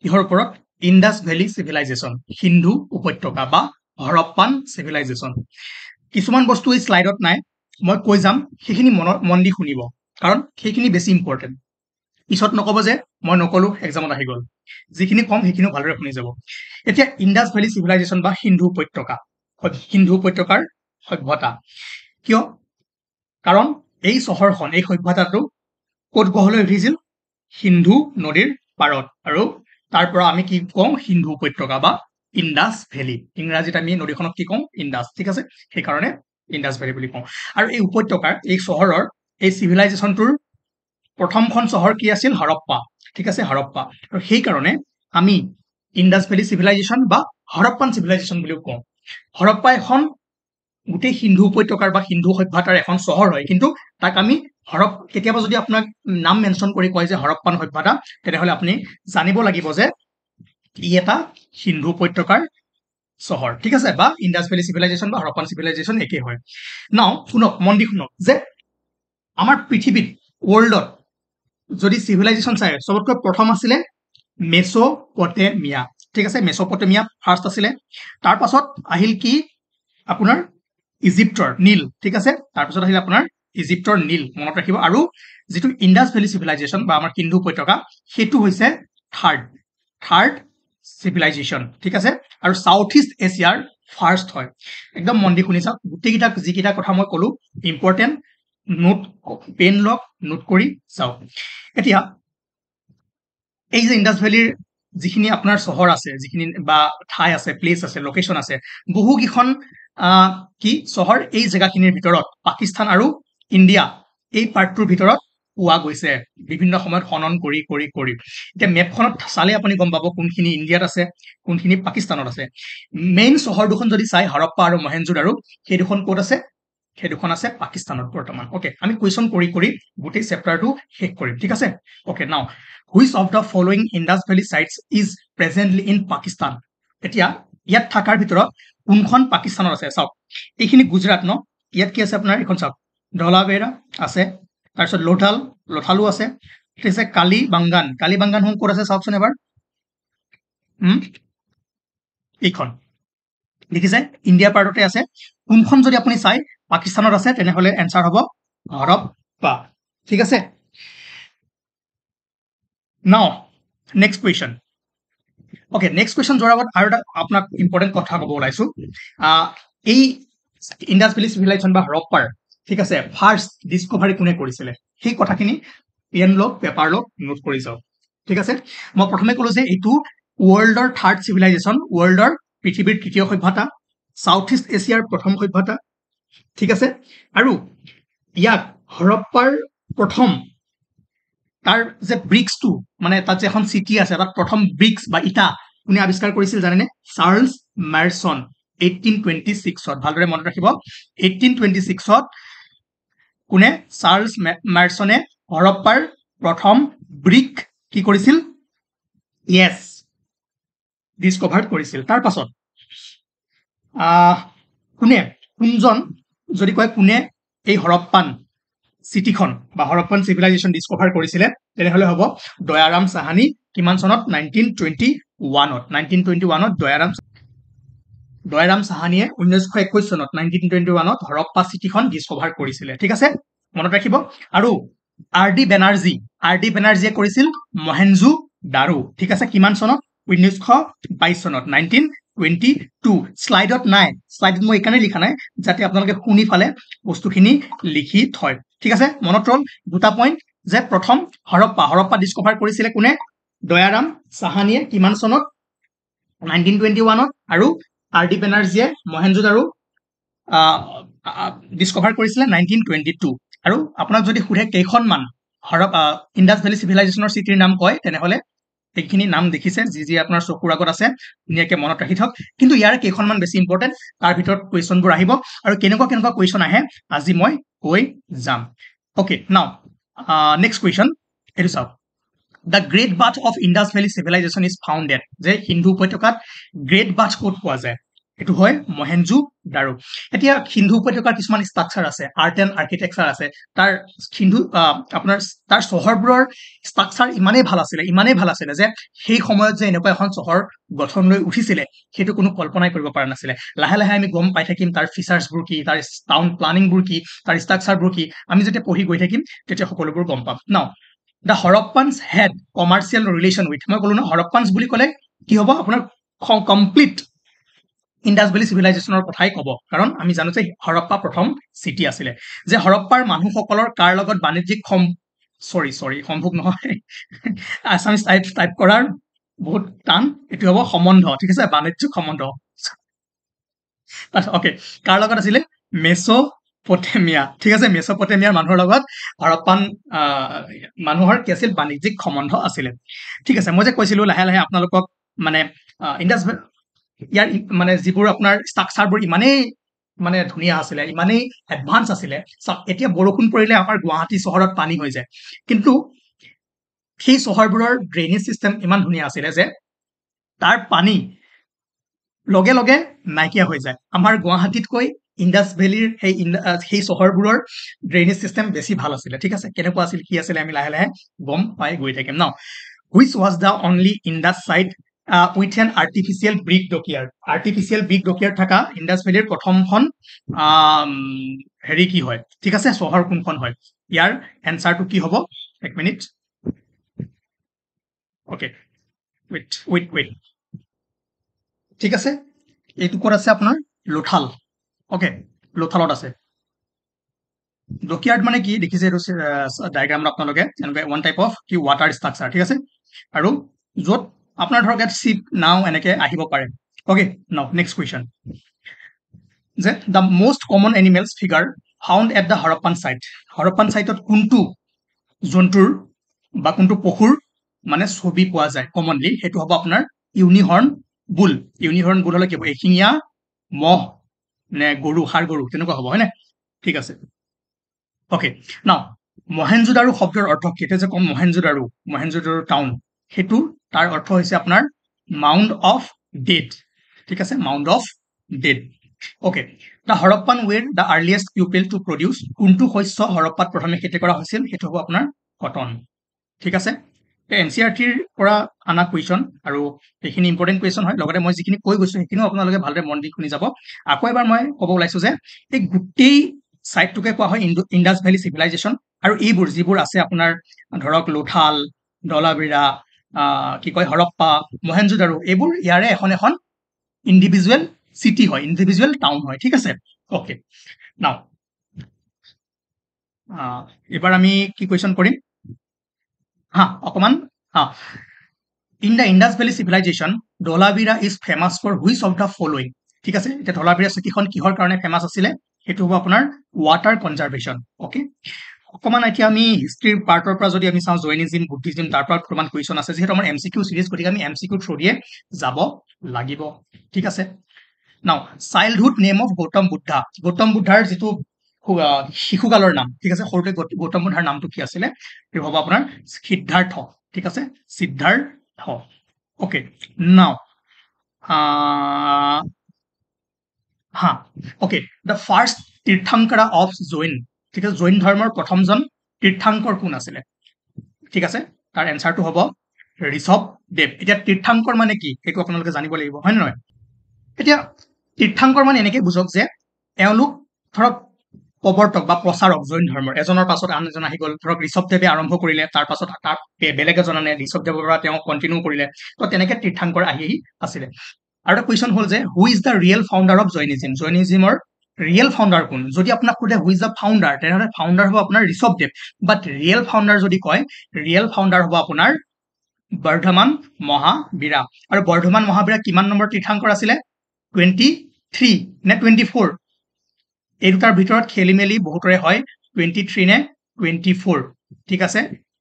কিহৰ ওপৰত ইন্দাছ valley civilisation Sindhu উপত্যকা বা হৰপ্পান চিভিলাইজেশ্যন কিছুমান বস্তু এই স্লাইডত নাই মই কৈ যাম সেইখিনি মন দি শুনিব কাৰণ সেইখিনি বেছি ইম্পৰ্টেন্ট পিছত নকব যে মই নকলো এক্সামত আহি গল যিখিনি কম সেইখিনি ভালদৰে শুনি যাব এতিয়া ইন্দাছ ভেলী চিভিলাইজেশ্যন বা সিন্ধু উপত্যকাৰ সভ্যতা কিয় কাৰণ এই চহৰখন এই সভ্যতাটো ক'ত গঢ়লৈ উঠিছিল সিন্ধু নদীৰ পাৰত আৰু তাৰ পৰা আমি কি কওঁ সিন্ধু উপত্যকা বা ইন্দাছ ভেলী ইংৰাজীত আমি নদীখনক কি কওঁ ইন্দাছ ঠিক আছে সেইকাৰণে ইন্দাছ ভেলী বুলি কওঁ আৰু এই উপত্যকাৰ এই চহৰৰ এই চিভিলাইজেশ্যনটোৰ প্ৰথমখন চহৰ কি আছিল হৰপ্পা ঠিক আছে হৰপ্পা আৰু সেইকাৰণে আমি ইন্দাছ ভেলী চিভিলাইজেশ্যন বা হৰপ্পান চিভিলাইজেশ্যন বুলিও কওঁ হৰপ্পা এখন গোটেই সিন্ধু উপত্যকাৰ বা সিন্ধু সভ্যতাৰ এখন চহৰ হয় কিন্তু তাক আমি কেতিয়াবা যদি আপোনাক নাম মেনশ্যন কৰি কয় যে হৰপ্পান সভ্যতা তেনেহলে আপুনি জানিব লাগিব যে ই এটা সিন্ধু উপত্যকাৰ চহৰ ঠিক আছে বা ইন্দাছ ভেলী চিভিলাইজেশ্যন বা হৰপ্পান চিভিলাইজেশ্যন একেই হয় নাও শুনক মন দি শুনক যে আমাৰ পৃথিৱীত ৱৰ্ল্ডত যদি চিভিলাইজেশ্যন চাই সবতকৈ প্ৰথম আছিলে মেছ'পটেমিয়া ঠিক আছে মেছ'পটেমিয়া ফাৰ্ষ্ট আছিলে তাৰ পাছত আহিল কি আপোনাৰ ইজিপ্তৰ নীল ঠিক আছে তাৰপিছত আহিল আপোনাৰ ইজিপ্তৰ নীল মনত ৰাখিব আৰু যেটো ইন্দাছ ভেলী চিভিলাইজেশ্যন বা আমাৰ সিন্ধু উপত্যকা হেতু হৈছে থাৰ্ড চিভিলাইজেশ্যন ঠিক আছে আৰু সাউথ ইষ্ট এছিয়াৰ ফাৰ্ষ্ট হয় একদম মন দি শুনি চাওক গোটেইকেইটা যিকেইটা কথা মই কলো ইম্পৰ্টেন্ট নোট পেন লক নোট কৰি চাওক এতিয়া এই যে ইন্দাছ ভেলীৰ যিখিনি আপোনাৰ চহৰ আছে যিখিনি বা ঠাই আছে প্লেচ আছে লোকেশ্যন আছে বহুকেইখন কি চহৰ এই জেগাখিনিৰ ভিতৰত পাকিস্তান আৰু ইণ্ডিয়া এই পাৰ্টটোৰ ভিতৰত পোৱা গৈছে বিভিন্ন সময়ত খনন কৰি এতিয়া মেপখনত চালে আপুনি গম পাব কোনখিনি ইণ্ডিয়াত আছে কোনখিনি পাকিস্তানত আছে মেইন চহৰ দুখন যদি চাই হৰপ্পা আৰু মহেঞ্জোদাৰো সেই দুখন ক'ত আছে সেই দুখন আছে পাকিস্তানত বৰ্তমান ওকে আমি কুৱেশ্যন কৰি গোটেই চেপ্টাৰটো শেষ কৰিম ঠিক আছে okay now which of the following Indus valley sites is presently in Pakistan এতিয়া ইয়াত থাকাৰ ভিতৰত কোনখন পাকিস্তানত আছে চাওক এইখিনি গুজৰাট ন ইয়াত কি আছে আপোনাৰ এখন চাওক ধলাবেৰা আছে তাৰপিছত লোথালু আছে ঠিক আছে কালিবাংগান হোম ক'ত আছে চাওকচোন এবাৰ এইখন দেখিছে ইণ্ডিয়া পাৰ্টতে আছে কোনখন যদি আপুনি চাই পাকিস্তানত আছে তেনেহলে এনসাৰ হ'ব হৰপ্পা ঠিক আছে now next question okay next question যোৱাৰ আগত আৰু এটা আপোনাক ইম্পৰ্টেণ্ট কথা ক'ব ওলাইছো এই ইন্দাছ ভেলী চিভিলাইজেশ্যন বা হৰপ্পাৰ ঠিক আছে ফাৰ্ষ্ট ডিস্কভাৰী কোনে কৰিছিলে সেই কথাখিনি পেন লওক পেপাৰ লওক নোট কৰি যাওক ঠিক আছে মই প্ৰথমে ক'লো যে এইটো ৱৰ্ল্ডৰ থাৰ্ড চিভিলাইজেশ্যন ৱৰ্ল্ডৰ পৃথিৱীৰ তৃতীয় সভ্যতা সাউথ ইষ্ট এছিয়াৰ প্ৰথম সভ্যতা ঠিক আছে আৰু ইয়াক হৰপ্পাৰ প্ৰথম তাৰ যে ব্ৰিক্সটো মানে তাত যে এখন চিটি আছে তাত প্ৰথম ব্ৰিক্স বা ইটা কোনে আৱিষ্কাৰ কৰিছিল জানেনে চাৰ্লছ মাৰ্চন 1826 ভালদৰে মনত ৰাখিব 1826 কোনে চাৰ্লছ মাৰ্চনে হৰপ্পাৰ প্ৰথম ব্ৰিক কি কৰিছিল ইয়েছ ডিস্কভাৰ কৰিছিল তাৰ পাছত কোনজন যদি কয় কোনে এই হৰপ্পান চিটিখন বা হৰপ্পান চিভিলাইজেশ্যন ডিস্কভাৰ কৰিছিলে তেনেহলে হ'ব দয়াৰাম সাহানী কিমান চনত 1921 দয়াৰাম সাহানীয়ে 1921 চনত 1921 হৰপ্পা চিটিখন ডিস্কভাৰ কৰিছিলে ঠিক আছে মনত ৰাখিব আৰু আৰ ডি বেনাৰ্জীয়ে কৰিছিল মহেঞ্জো দাৰো ঠিক আছে কিমান চনত 1922 চনত 1922 স্লাইডত নাই স্লাইডত মই এইকাৰণে লিখা নাই যাতে আপোনালোকে শুনি ফালে বস্তুখিনি লিখি থয় ঠিক আছে মনত ৰল দুটা পইণ্ট যে প্ৰথম হৰপ্পা ডিস্কভাৰ কৰিছিলে কোনে দয়াৰাম সাহানীয়ে কিমান চনত 1921 আৰু আৰ ডি বেনাৰ্জীয়ে মহেঞ্জো দাৰো ডিস্কভাৰ কৰিছিলে 1922 আৰু আপোনাক যদি সুধে কেইখনমান ইন্দাছ ভেলী চিভিলাইজেশ্যনৰ চিটিৰ নাম কয় তেনেহলে এইখিনি নাম দেখিছে যি আপোনাৰ চকুৰ আগত আছে ধুনীয়াকৈ মনত ৰাখি থওক কিন্তু ইয়াৰ কেইখনমান বেছি ইম্পৰ্টেণ্ট তাৰ ভিতৰত কুৱেশ্যনবোৰ আহিব আৰু কেনেকুৱা কুৱেশ্যন আহে আজি মই কৈ যাম ওকে নাও নেক্সট কুৱেশ্যন এইটো চাওক the great bath of Indus valley civilisation is founded যে সিন্ধু উপত্যকাত গ্ৰেট বাথ ক'ত পোৱা যায় এটো হয় মহেঞ্জো দাৰো এতিয়া সিন্ধু উপত্যকাৰ কিছুমান ষ্ট্ৰাকচাৰ আছে আৰ্ট এণ্ড আৰ্কিটেকচাৰ আছে তাৰ সিন্ধু আপোনাৰ তাৰ চহৰবোৰৰ ষ্ট্ৰাকচাৰ ইমানেই ভাল আছিলে যে সেই সময়ত যে এনেকুৱা এখন চহৰ গঠন লৈ উঠিছিলে সেইটো কোনো কল্পনাই কৰিব পৰা নাছিলে লাহে লাহে আমি গম পাই থাকিম তাৰ ফিচাৰ্ছবোৰ কি তাৰ টাউন প্লানিংবোৰ কি তাৰ ষ্ট্ৰাকচাৰবোৰ কি আমি যেতিয়া পঢ়ি গৈ থাকিম তেতিয়া সকলোবোৰ গম পাম now the Harappans had commercial relation with মই ক'লো ন হৰপ্পানছ বুলি ক'লে কি হ'ব আপোনাৰ কমপ্লিট ইণ্ডাছ ভেলী চিভিলাইজেশ্যনৰ কথাই ক'ব কাৰণ আমি জানো যে হৰপ্পা প্ৰথম চিটি আছিলে যে হৰপ্পাৰ মানুহসকলৰ কাৰ লগত বাণিজ্যিক সম্ভৱ নহয় আছামিজ টাইপ কৰাৰ বহুত টান এটো হ'ব সম্বন্ধ ঠিক আছে বাণিজ্যিক সম্বন্ধ ওকে কাৰ লগত আছিলে মেছ'পটেমিয়া ঠিক আছে মেছ'পটেমিয়াৰ মানুহৰ লগত হৰপ্পান মানুহৰ কি আছিল বাণিজ্যিক সম্বন্ধ আছিলে ঠিক আছে মই যে কৈছিলো লাহে লাহে আপোনালোকক মানে ইণ্ডাছ ইয়াৰ মানে যিবোৰ আপোনাৰ ষ্ট্ৰাকচাৰবোৰ ইমানেই মানে ধুনীয়া আছিলে ইমানেই এডভান্স আছিলে এতিয়া বৰষুণ পৰিলে আমাৰ গুৱাহাটী চহৰত পানী হৈ যায় কিন্তু সেই চহৰবোৰৰ ড্ৰেইনেজ চিষ্টেম ইমান ধুনীয়া আছিলে যে তাৰ পানী লগে লগে নাইকিয়া হৈ যায় আমাৰ গুৱাহাটীতকৈ ইণ্ডাছ ভেলীৰ সেই চহৰবোৰৰ ড্ৰেইনেজ চিষ্টেম বেছি ভাল আছিলে ঠিক আছে কেনেকুৱা আছিল কি আছিলে আমি লাহে লাহে গম পাই গৈ থাকিম ন which was the only Indus site with an artificial brick dockyard থকা ইণ্ডাছ ভেলীৰ প্ৰথমখন হেৰি কি হয় ঠিক আছে চহৰ কোনখন হয় ইয়াৰ এনচাৰটো কি হ'ব এক মিনিট ওকে ৱেইট ঠিক আছে এইটো ক'ত আছে আপোনাৰ লোথাল ওকে লোথালত আছে ডকিয়াৰ্ড মানে কি দেখিছে এইটো ডায়াগ্ৰামত আপোনালোকে এনেকৈ ওৱান টাইপ অফ কি ৱাটাৰ ষ্ট্ৰাকচাৰ ঠিক আছে আৰু য'ত আপোনাৰ ধৰক ইয়াত শিপ নাও এনেকৈ আহিব পাৰে ওকে নাও নেক্সট কুৱেশ্যন যে the most common animals figure found at the Harappan চাইটত কোনটো জন্তুৰ বা কোনটো পশুৰ মানে ছবি পোৱা যায় কমনলি সেইটো হ'ব আপোনাৰ ইউনিহৰ্ণ বুল হলে কি হ'ব এশিঙীয়া মহ নে গৰু ষাঁড় গৰু তেনেকুৱা হ'ব হয়নে ঠিক আছে ওকে নাও মহেঞ্জোদাৰো শব্দৰ অৰ্থ কি এতিয়া যে কম মহেঞ্জোদাৰো টাউন সেইটো তাৰ অৰ্থ হৈছে আপোনাৰ মাউণ্ড অফ ডেড ঠিক আছে mound of dead okay the Harappan were the earliest people to produce কোনটো শস্য হৰপ্পাত প্ৰথমে খেতি কৰা হৈছিল সেইটো হ'ব আপোনাৰ কটন ঠিক আছে এনচিআৰটিৰ পৰা আনা কুৱেশ্যন আৰু এইখিনি ইম্পৰ্টেণ্ট কুৱেশ্যন হয় লগতে মই যিখিনি কৈ গৈছো সেইখিনিও আপোনালোকে ভালদৰে মন দি শুনি যাব আকৌ এবাৰ মই ক'ব ওলাইছো যে এই গোটেই চাইটটোকে কোৱা হয় ইণ্ডাছ ভেলী চিভিলাইজেশ্যন আৰু এইবোৰ যিবোৰ আছে আপোনাৰ ধৰক লোথাল ধলাভিৰা কি কয় হৰপ্পা মহেঞ্জোদাৰো এইবোৰ ইয়াৰে এখন ইণ্ডিভিজুৱেল চিটি হয় ইণ্ডিভিজুৱেল টাউন হয় ঠিক আছে ওকে নাও এবাৰ আমি কি কুৱেশ্যন কৰিম অকমান in the Indus valley civilisation Dholavira is famous for which of the following ঠিক আছে এতিয়া ধলাভিৰা চিটিখন কিহৰ কাৰণে ফেমাছ আছিলে সেইটো হ'ব আপোনাৰ ৱাটাৰ কনজাৰ্ভেশ্যন ওকে অকমান এতিয়া আমি হিষ্ট্ৰীৰ পাৰ্টৰ পৰা যদি আমি চাওঁ জৈনিজিম বুদ্ধিজিম তাৰ পৰা অকমান কুৱেশ্যন আছে যিহেতু আমাৰ MCQ সিৰিজ গতিকে আমি MCQ থ্ৰু দিয়ে যাব লাগিব ঠিক আছে নাও চাইল্ডহুড নেম অফ গৌতম বুদ্ধাৰ যিটো শিশুকালৰ নাম ঠিক আছে সৰুতে গৌতম বুদ্ধাৰ নামটো কি আছিলে সেইটো হ'ব আপোনাৰ সিদ্ধাৰ্থ ঠিক আছে Siddhartha okay now okay the first tirthankara of Jain ঠিক আছে জৈন ধৰ্মৰ প্ৰথমজন তীৰ্থংকৰ কোন আছিলে ঠিক আছে তাৰ এনচাৰটো হ'ব ঋষভ দেৱ এতিয়া তীৰ্থংকৰ মানে কি সেইটো আপোনালোকে জানিব লাগিব হয় নে নহয় এতিয়া তীৰ্থংকৰ মানে এনেকৈ বুজক যে এওঁলোক ধৰক প্ৰৱৰ্তক বা প্ৰচাৰক জৈন ধৰ্মৰ এজনৰ পাছত আন এজন আহি গ'ল ধৰক ঋষভদেৱে আৰম্ভ কৰিলে তাৰ পাছত তাক বেলেগ এজন আনে ঋষভদেৱৰ পৰা তেওঁ কণ্টিনিউ কৰিলে তো তেনেকৈ তীৰ্থংকৰ আহি আছিলে আৰু এটা কুৱেশ্যন হ'ল যে who is the real founder of জৈনিজিমৰ ৰিয়েল ফাউণ্ডাৰ কোন যদি আপোনাক সোধে হু ইজ দ্য ফাউণ্ডাৰ তেনেহ'লে ফাউণ্ডাৰ হ'ব আপোনাৰ ঋষভদেৱ বাট ৰিয়েল ফাউণ্ডাৰ যদি কয় ৰিয়েল ফাউণ্ডাৰ হ'ব আপোনাৰ বৰ্ধমান মহাবীৰা আৰু বৰ্ধমান মহাবীৰা কিমান নম্বৰ তীৰ্থংকৰ আছিলে 23 নে 24 এই দুটাৰ ভিতৰত খেলি মেলি বহুতৰে হয় 23 নে 24 ঠিক আছে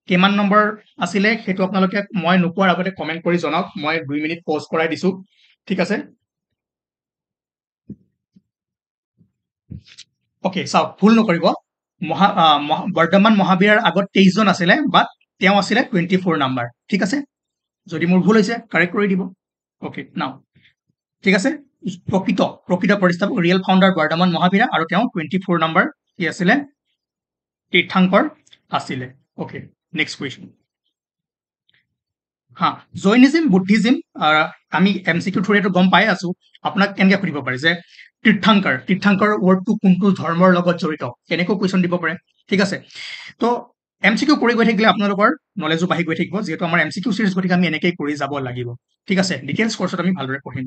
কিমান নম্বৰ আছিলে সেইটো আপোনালোকে মই নোপোৱাৰ আগতে কমেণ্ট কৰি জনাওক মই 2 মিনিট পজ কৰাই দিছো ঠিক আছে ওকে চাওক ভুল নকৰিব বৰ্ধমান মহাবীৰৰ আগত 23 জন আছিলে বাট তেওঁ আছিলে 24 নম্বৰ ঠিক আছে যদি মোৰ ভুল হৈছে কাৰেক্ট কৰি দিব ওকে নাও ঠিক আছে প্ৰকৃত প্ৰতিষ্ঠাপক ৰিয়েল ফাউণ্ডাৰ বৰ্ধমান মহাবীৰা আৰু তেওঁ 24 নম্বৰ কি আছিলে তীৰ্থাংকৰ আছিলে ওকে নেক্সট কুৱেশ্যন হা জৈনিজম বুদ্ধিজম আমি এমচিকিউ থ্ৰুৰে গম পাই আছো আপোনাক কেনেকৈ সুধিব পাৰে যে তীৰ্থাংকৰ ৱৰ্ডটো কোনটো ধৰ্মৰ লগত জড়িত কেনেকৈ কুৱেশ্যন দিব পাৰে ঠিক আছে তো এমচিকিউ কৰি গৈ থাকিলে আপোনালোকৰ নলেজো বাঢ়ি গৈ থাকিব যিহেতু আমাৰ এমচিকিউ সিৰিজ গতিকে আমি এনেকৈ কৰি যাব লাগিব ঠিক আছে ডিটেইলছ কোৰ্চত আমি ভালদৰে পঢ়িম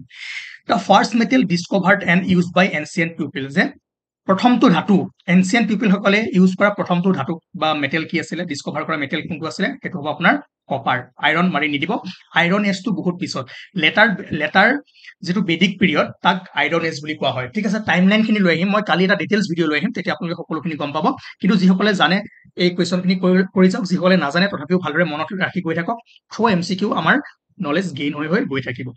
the first metal discovered and used by ancient people যে প্ৰথমটো ধাতু এনচিয়েণ্ট পিপলসকলে ইউজ কৰা প্ৰথমটো ধাতু বা মেটেল কি আছিলে ডিস্কভাৰ কৰা মেটেল কোনটো আছিলে সেইটো হ'ব আপোনাৰ কপাৰ আইৰণ মাৰি নিদিব আইৰণ এজটো বহুত পিছত লেটাৰ যেটো বেদিক পিৰিয়ড তাক আইৰণ এজ বুলি কোৱা হয় ঠিক আছে টাইমলাইনখিনি লৈ আহিম মই কালি এটা ডিটেইলছ ভিডিঅ' লৈ আহিম তেতিয়া আপোনালোকে সকলোখিনি গম পাব কিন্তু যিসকলে জানে এই কুৱেশ্যনখিনি কৰি যাওক যিসকলে নাজানে তথাপিও ভালদৰে মনত ৰাখি গৈ থাকক থ্ৰু এমচিকিউ আমাৰ নলেজ গেইন হৈ গৈ থাকিব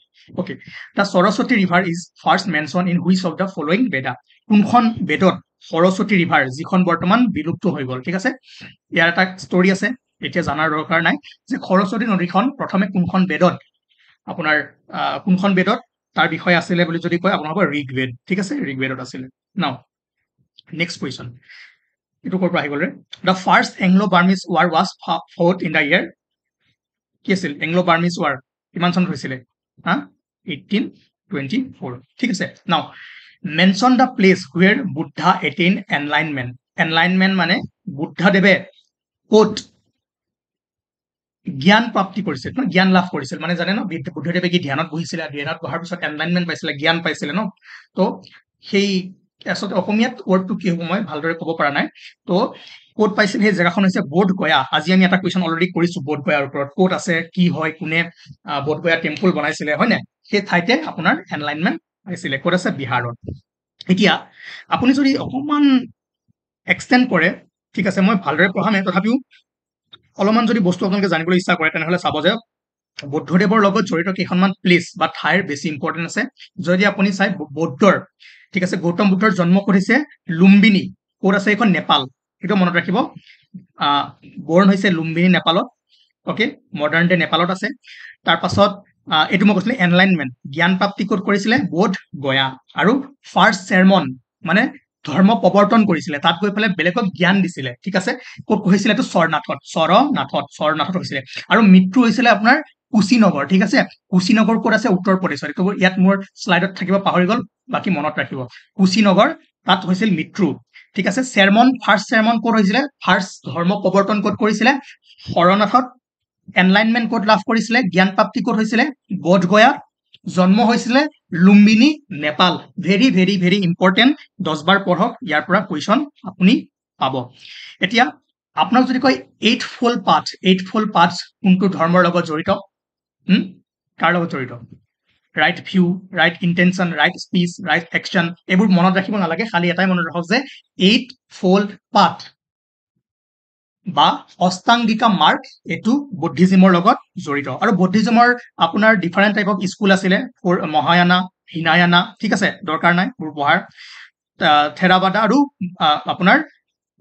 okay the Saraswati river is first mention in which of the following বেদা কোনখন বেদত সৰস্বতী ৰিভাৰ যিখন বৰ্তমান বিলুপ্ত হৈ গ'ল ঠিক আছে ইয়াৰ এটা ষ্টৰী আছে এতিয়া জানাৰ দৰকাৰ নাই যে সৰস্বতী নদীখন প্ৰথমে কোনখন বেদত আপোনাৰ কোনখন বেদত তাৰ বিষয় আছিলে বুলি যদি কয় আপোনাৰ হ'ব ঋগবেদ ঠিক আছে ঋগবেদত আছিলে নাও নেক্সট কুৱেশ্যন এটো ক'ৰ পৰা আহি গ'ল the first Anglo Burmese war was fought in the year কি আছিল এংলো বাৰ্মিজ ৱাৰ কিমান চনত হৈছিলে 1824 ঠিক আছে now mention the place where Buddha attain enlightenment মানে বুদ্ধাদেৱে ক'ত জ্ঞান প্ৰাপ্তি কৰিছিল জ্ঞান লাভ কৰিছিল মানে জানে ন বুদ্ধদেৱে কি ধ্যানত বহিছিলে ধ্যানত বহাৰ পিছত এনলাইনমেণ্ট পাইছিলে জ্ঞান পাইছিলে ন তো সেই আচলতে অসমীয়াত ৱৰ্ডটো কি হ'ব মই ভালদৰে ক'ব পৰা নাই তো ক'ত পাইছিল সেই জেগাখন হৈছে বোধগয়া আজি আমি এটা কুৱেশ্যন অলৰেডি কৰিছো বোধগয়াৰ ওপৰত ক'ত আছে কি হয় কোনে বোধগয়া টেম্পল বনাইছিলে হয় নাই সেই ঠাইতে আপোনাৰ এনলাইনমেণ্ট পাইছিলে ক'ত আছে বিহাৰত এতিয়া আপুনি যদি অকমান এক্সটেণ্ড কৰে ঠিক আছে মই ভালদৰে পঢ়ামে তথাপিও অলপমান যদি বস্তু আপোনালোকে জানিবলৈ ইচ্ছা কৰে তেনেহ'লে চাব যে বুদ্ধদেৱৰ লগত জড়িত কেইখনমান প্লেচ বা ঠাইৰ বেছি ইম্পৰ্টেণ্ট আছে যদি আপুনি চাই বৌদ্ধৰ ঠিক আছে গৌতম বুদ্ধৰ জন্ম ক'ত হৈছে লুম্বিনী ক'ত আছে এইখন নেপাল সেইটো মনত ৰাখিব বৰ্ণ হৈছে লুম্বিনী নেপালত ওকে মডাৰ্ণ ডে নেপালত আছে তাৰ পাছত এইটো মই কৈছিলোঁ এনলাইনমেণ্ট জ্ঞান প্ৰাপ্তি ক'ত কৰিছিলে বোধ গয়া আৰু ফাৰ্ষ্ট চেৰমন মানে ধৰ্ম প্ৰৱৰ্তন কৰিছিলে তাত গৈ পেলাই বেলেগক জ্ঞান দিছিলে ঠিক আছে ক'ত হৈছিলে এইটো চৰনাথত হৈছিলে আৰু মৃত্যু হৈছিলে আপোনাৰ কুশীনগৰ ঠিক আছে কুশীনগৰ ক'ত আছে উত্তৰ প্ৰদেশত এইটো ইয়াত মোৰ শ্লাইডত থাকিব পাহৰি গ'ল বাকী মনত ৰাখিব কুশীনগৰ তাত হৈছিল মৃত্যু ঠিক আছে ফাৰ্ষ্ট চেৰমন ক'ত হৈছিলে ফাৰ্ষ্ট ধৰ্ম প্ৰৱৰ্তন ক'ত কৰিছিলে সৰনাথত এনলাইনমেণ্ট ক'ত লাভ কৰিছিলে জ্ঞান প্ৰাপ্তি ক'ত হৈছিলে বোধগয়াত জন্ম হৈছিলে Lumbini Nepal very very very important 10 বাৰ পঢ়ক ইয়াৰ পৰা কুৱেশ্যন আপুনি পাব এতিয়া আপোনাক যদি কয় এইটফোল্ড পাথ কোনটো ধৰ্মৰ লগত জড়িত কাৰ লগত জড়িত right view right intention right speech right action এইবোৰ মনত ৰাখিব নালাগে খালি এটাই মনত ৰাখক যে এইটফোল্ড পাথ বা অষ্টাংগিকা মাৰ্গ এইটো বুদ্ধিজিমৰ লগত জড়িত আৰু বুদ্ধিজিমৰ আপোনাৰ ডিফাৰেণ্ট টাইপ অফ স্কুল আছিলে মহায়ানা হিনায়ানা ঠিক আছে দৰকাৰ নাই মোৰ পঢ়াৰ থেৰাবাদা আৰু আপোনাৰ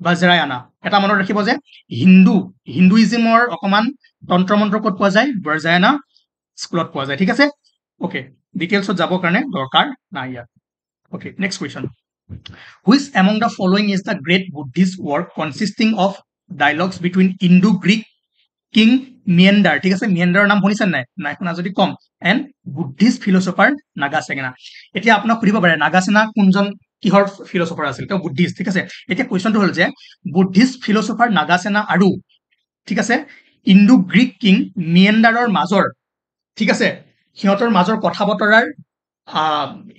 বজ্ৰায়ানা এটা মনত ৰাখিব যে হিন্দুইজিমৰ অকমান তন্ত্ৰ মন্ত্ৰ ক'ত পোৱা যায় বজ্ৰায়ানা স্কুলত পোৱা যায় ঠিক আছে ওকে ডিটেইলছত যাবৰ কাৰণে দৰকাৰ নাই ইয়াত okay next question which among the following is the great Buddhist work consisting of dialogues between Indo Greek king Menander ঠিক আছে মিয়েণ্ডাৰৰ নাম শুনিছে নাই শুনা যদি কম এণ্ড বুদ্ধিষ্ট ফিলচফাৰ নাগাছেনা এতিয়া আপোনাক সুধিব পাৰে নাগাছেনা কোনজন কিহৰ ফিলচফাৰ আছিল তেওঁ বুদ্ধিষ্ট ঠিক আছে এতিয়া কুৱেশ্যনটো হ'ল যে বুদ্ধিষ্ট ফিলচফাৰ নাগাছেনা আৰু ঠিক আছে ইণ্ডো গ্ৰীক কিং মিয়েণ্ডাৰৰ মাজৰ ঠিক আছে সিহঁতৰ মাজৰ কথা বতৰাৰ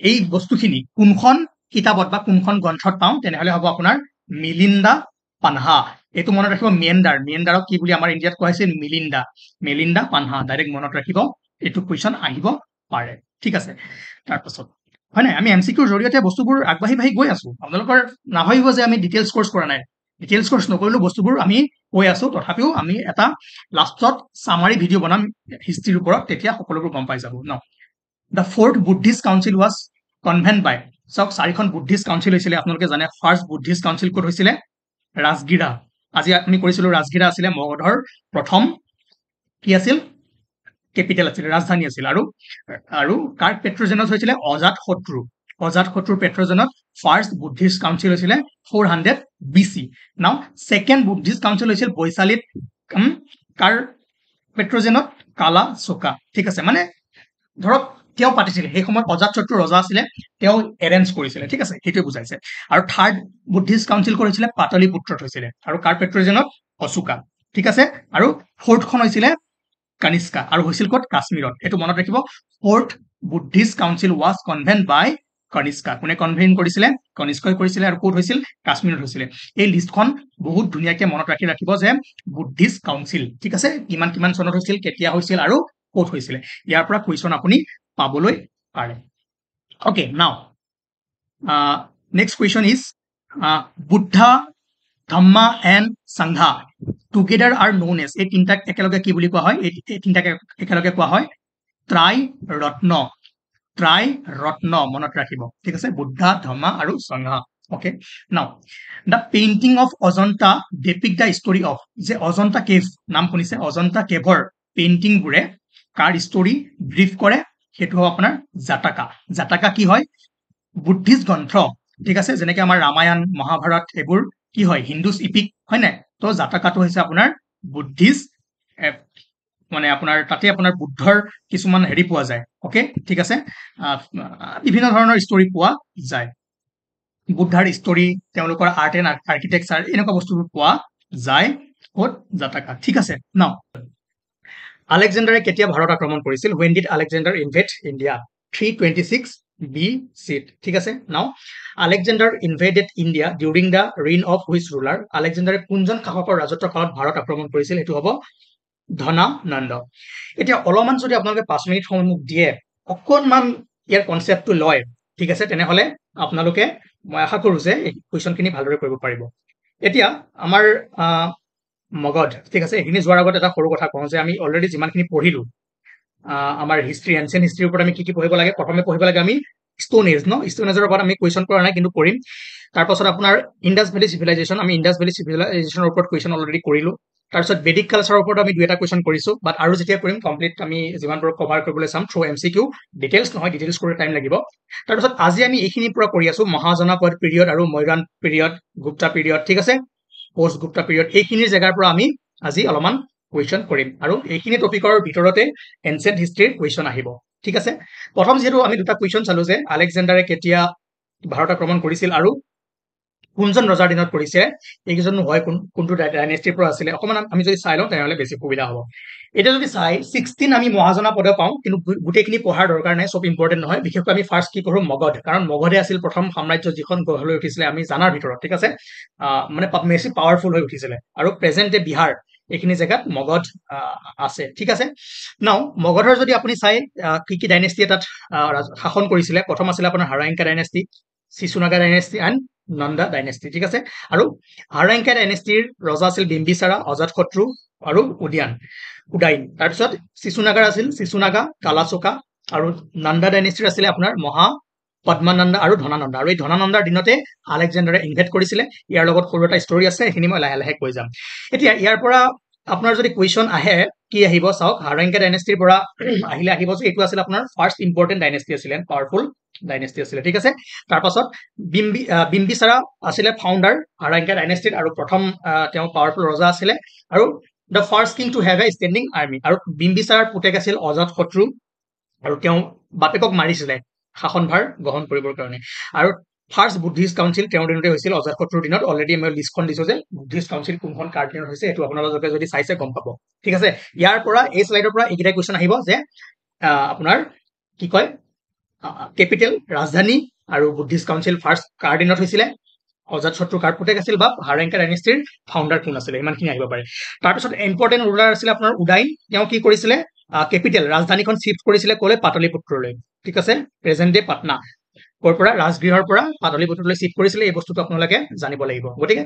এই বস্তুখিনি কোনখন কিতাপত বা কোনখন গ্ৰন্থত পাওঁ তেনেহ'লে হ'ব আপোনাৰ মিলিন্দা পানহা এইটো মনত ৰাখিব মিয়েণ্ডাৰক কি বুলি আমাৰ ইণ্ডিয়াত কোৱা হৈছে মেলিন্দা পানহা ডাইৰেক্ট মনত ৰাখিব এইটো কুৱেশ্যন আহিব পাৰে ঠিক আছে তাৰপাছত হয় নাই আমি এমচিকিউৰ জৰিয়তে বস্তুবোৰ আগবাঢ়ি গৈ আছো আপোনালোকৰ নাভাবিব যে আমি ডিটেইলছ কোৰ্চ কৰা নাই ডিটেইলছ কোৰ্চ নকৰিলেও বস্তুবোৰ আমি কৈ আছো তথাপিও আমি এটা লাষ্টত চামাৰী ভিডিঅ' বনাম হিষ্ট্ৰীৰ ওপৰত তেতিয়া সকলোবোৰ গম পাই যাব ন the fourth Buddhist council was convened by চাওক 4খন বুদ্ধিষ্ট কাউন্সিল হৈছিলে আপোনালোকে জানে ফাৰ্ষ্ট বুদ্ধিষ্ট কাউন্সিল ক'ত হৈছিলে ৰাজগিৰা আজি আমি কৰিছিলো ৰাজগিৰা আছিলে মগধৰ প্ৰথম কি আছিল কেপিটেল আছিল, ৰাজধানী আছিল। আৰু কাৰ পেট্ৰজেনত হৈছিলে? অজাত শত্ৰু। অজাত শত্ৰুৰ পেট্ৰজেনত ফাৰ্ষ্ট বুদ্ধিষ্ট কাউন্সিল হৈছিলে 400 BC। নাও ছেকেণ্ড বুদ্ধিষ্ট কাউন্সিল হৈছিল বৈশালীত কাৰ পেট্ৰজেনত? কালা চোকা। ঠিক আছে, মানে ধৰক তেওঁ পাতিছিলে, সেই সময়ত অজাত শত্ৰু ৰজা আছিলে, তেওঁ এৰেঞ্জ কৰিছিলে। ঠিক আছে, সেইটোৱে বুজাইছে। আৰু থাৰ্ড বুদ্ধিষ্ট কাউন্সিল কৰিছিলে পাটলিপুত্ৰত হৈছিলে, আৰু কাৰ পেট্ৰজেনত? অশোকা। ঠিক আছে, আৰু ফৰ্থখন হৈছিলে কনিষ্কা, আৰু হৈছিল ক'ত? কাশ্মীৰত। এইটো মনত ৰাখিব, fourth Buddhist council was convened by Kanishka. কোনে কনভেন কৰিছিলে? কনিষ্কই কৰিছিলে, আৰু ক'ত হৈছিল? কাশ্মীৰত হৈছিলে। এই লিষ্টখন বহুত ধুনীয়াকে মনত ৰাখিব যে বুদ্ধিষ্ট কাউন্সিল, ঠিক আছে, কিমান কিমান চনত হৈছিল, কেতিয়া হৈছিল, আৰু ক'ত হৈছিলে। ইয়াৰ পৰা কুৱেশ্যন আপুনি পাবলৈ পাৰে। Okay, now next question is Buddha, Dhamma and Sangha together are known as, এই তিনিটাক একেলগে কি বুলি কোৱা হয়? এই তিনিটাক একেলগে কোৱা হয় ত্ৰাই ৰত্ন। ত্ৰাই ৰত্ন মনত ৰাখিব। ঠিক আছে, বুদ্ধা, ধম্মা আৰু সংঘা। অকে, নাও the painting of Ajanta depict the story of, যে অজন্তা কেভ নাম শুনিছে, অজন্তা কেভৰ পেইণ্টিংবোৰে কাৰ ষ্টৰি ব্ৰিফ কৰে? সেইটো হ'ব আপোনাৰ জাটাকা। জাটাকা কি হয়? বুদ্ধিষ্ট গ্ৰন্থ। ঠিক আছে, যেনেকে আমাৰ ৰামায়ণ, মহাভাৰত এইবোৰ কি হয়? হিন্দুজ ইপিক, হয় নাই? তো জাটাকাটো হৈছে আপোনাৰ বুদ্ধিষ্ট, মানে আপোনাৰ তাতে আপোনাৰ বুদ্ধৰ কিছুমান হেৰি পোৱা যায়। অকে, ঠিক আছে, বিভিন্ন ধৰণৰ ষ্টৰি পোৱা যায়, বুদ্ধাৰ ষ্টৰি, তেওঁলোকৰ আৰ্ট এণ্ড আৰ্কিটেকচাৰ, এনেকুৱা বস্তুবোৰ পোৱা যায় ক'ত? জাটাকা। ঠিক আছে, নাও আলেকজেণ্ডাৰে কেতিয়া ভাৰত আক্ৰমণ কৰিছিল? When did Alexander invade India? 326 BC। ঠিক আছে, now Alexander invaded India during the reign of which ruler? আলেকজেণ্ডাৰে কোনজন শাসকৰ ৰাজত্বৰ কালত ভাৰত আক্ৰমণ কৰিছিল? সেইটো হ'ব ধনানন্দ। এতিয়া অলপমান যদি আপোনালোকে 5 মিনিট সময় মোক দিয়ে, অকণমান ইয়াৰ কনচেপ্টটো লয়, ঠিক আছে, তেনেহলে আপোনালোকে, মই আশা কৰো যে এই কুৱেশ্যনখিনি ভালদৰে কৰিব পাৰিব। এতিয়া আমাৰ মগধ, ঠিক আছে, এইখিনি যোৱাৰ আগত এটা সৰু কথা কওঁ যে আমি অলৰেডি যিমানখিনি পঢ়িলো, আমাৰ হিষ্ট্ৰী, এনচিয়েন্ট হিষ্ট্ৰীৰ ওপৰত আমি কি পঢ়িব লাগে? প্ৰথমে পঢ়িব লাগে আমি ষ্টোন এজ, ষ্টোন এজৰ ওপৰত আমি কুৱেশ্যন কৰা নাই, কিন্তু কৰিম। তাৰপাছত আপোনাৰ ইণ্ডাছ ভেলী চিভিলাইজেশ্যন, আমি ইণ্ডাছ ভেলী চিভিলাইজেশ্যনৰ ওপৰত কুৱেশ্যন অলৰেডি কৰিলো। তাৰপিছত বেদিক কালচাৰৰ ওপৰত আমি 2-এটা কুৱেশ্যন কৰিছো, বাট আৰু যেতিয়া কৰিম কমপ্লিট আমি যিমানবোৰ কভাৰ কৰিবলৈ চাম থ্ৰু MCQ, ডিটেইলছ নহয়, ডিটেইলছ কৰি টাইম লাগিব। তাৰপিছত আজি আমি এইখিনিৰ পৰা কৰি আছো মহাজনাপদ পিৰিয়ড আৰু মৈৰাণ পিৰিয়ড, গুপ্তা পিৰিয়ড, ঠিক আছে, পোষ্ট গুপ্তা পিৰিয়ড, এইখিনি জেগাৰ পৰা আমি আজি অলপমান কুৱেশ্যন কৰিম, আৰু এইখিনি টপিকৰ ভিতৰতে এনচিয়েন্ট হিষ্ট্ৰীৰ কুৱেশ্যন আহিব। ঠিক আছে, প্ৰথম যিহেতু আমি 2টা কুৱেশ্যন চালো যে আলেকজেণ্ডাৰে কেতিয়া ভাৰত আক্ৰমণ কৰিছিল আৰু কোনজন ৰজাৰ দিনত কৰিছে, এইকেইজন হয় কোনটো ডাইনেষ্টিৰ পৰা আছিলে, অকণমান আমি যদি চাই লওঁ তেনেহ'লে বেছি সুবিধা হ'ব। এতিয়া যদি চাই 16 আমি মহাজনাপদ পাওঁ, কিন্তু গোটেইখিনি পঢ়াৰ দৰকাৰ নাই, চব ইম্পৰ্টেণ্ট নহয়। বিশেষকৈ আমি ফাৰ্ষ্ট কি কৰো? মগধ, কাৰণ মগধে আছিল প্ৰথম সাম্ৰাজ্য যিখন গঢ় লৈ উঠিছিলে আমি জানাৰ ভিতৰত। ঠিক আছে, মানে বেছি পাৱাৰফুল হৈ উঠিছিলে, আৰু প্ৰেজেণ্ট ডে বিহাৰ এইখিনি জেগাত মগধ আছে। ঠিক আছে, নাও মগধৰ যদি আপুনি চাই কি কি ডাইনেষ্টিয়ে তাত শাসন কৰিছিলে, প্ৰথম আছিলে আপোনাৰ Haryanka dynasty, Shishunaga dynasty and Nanda dynasty. ঠিক আছে, আৰু হাৰাংকা ডাইনেষ্টিৰ ৰজা আছিল বিম্বিসাৰা, অজাতশত্ৰু আৰু উদাইন। তাৰপিছত চিচুনাগাৰ আছিল চিচুনাগা, কালাচোকা, আৰু নন্দা ডাইনেষ্টিৰ আছিলে আপোনাৰ মহা পদ্মানন্দা আৰু ধনানন্দা, আৰু এই ধনানন্দাৰ দিনতে আলেকজেণ্ডাৰে ইনভেড কৰিছিলে। ইয়াৰ লগত সৰু এটা ষ্টৰি আছে, সেইখিনি মই লাহে লাহে কৈ যাম। এতিয়া ইয়াৰ পৰা আপোনাৰ যদি কুৱেশ্যন আহে, কি আহিব চাওক, হাৰাংকা ডাইনেষ্টিৰ পৰা আহিব যে এইটো আছিল আপোনাৰ ফাৰ্ষ্ট ইম্পৰ্টেণ্ট ডাইনেষ্টি আছিলে, পাৱাৰফুল ডাইনেষ্টি আছিলে। ঠিক আছে, তাৰপাছত বিম্বিসাৰা আছিলে ফাউণ্ডাৰ হাৰাংকা ডাইনেষ্টিত, আৰু প্ৰথম তেওঁ পাৱাৰফুল ৰজা আছিলে, আৰু the first king to have a standing army. আৰু বিম্বিসাৰাৰ পুতেক আছিল অজাতশত্ৰু, আৰু তেওঁ বাপেকক মাৰিছিলে শাসনভাৰ গ্ৰহণ কৰিবৰ কাৰণে। আৰু ফাৰ্ষ্ট বুদ্ধিষ্ট কাউন্সিল তেওঁৰ দিনতে হৈছিল, অজাতশত্ৰুৰ দিনত। অলৰেডি মই লিষ্টখন দিছো যে বুদ্ধিষ্ট কাউন্সিল কোনখন কাৰ দিনত হৈছে, এইটো আপোনালোকে যদি চাইছে গম পাব। ঠিক আছে, ইয়াৰ পৰা এই শ্লাইডৰ পৰা এইকেইটা কুৱেশ্যন আহিব যে আপোনাৰ কি কয়, কেপিটেল, ৰাজধানী, আৰু বুদ্ধিষ্ট কাউন্সিল ফাৰ্ষ্ট কাৰ দিনত হৈছিলে, অজাতশত্ৰু কাৰ পুতেক আছিল, বা হাৰাংকা ডাইনেষ্টিৰ ফাউণ্ডাৰ কোন আছিলে, ইমানখিনি আহিব পাৰে। তাৰপিছত ইম্পৰ্টেণ্ট ৰুলাৰ আছিলে আপোনাৰ উদাইন, তেওঁ কি কৰিছিলে, কেপিটেল ৰাজধানীখন শিফ্ট কৰিছিলে ক'লে, পাটলিপুত্ৰলৈ। ঠিক আছে, প্ৰেজেণ্ট ডে পাটনা, ক'ৰ পৰা, ৰাজগৃহৰ পৰা পাটলিপুত্ৰলৈ শিফ্ট কৰিছিলে। এই বস্তুটো আপোনালোকে জানিব লাগিব। গতিকে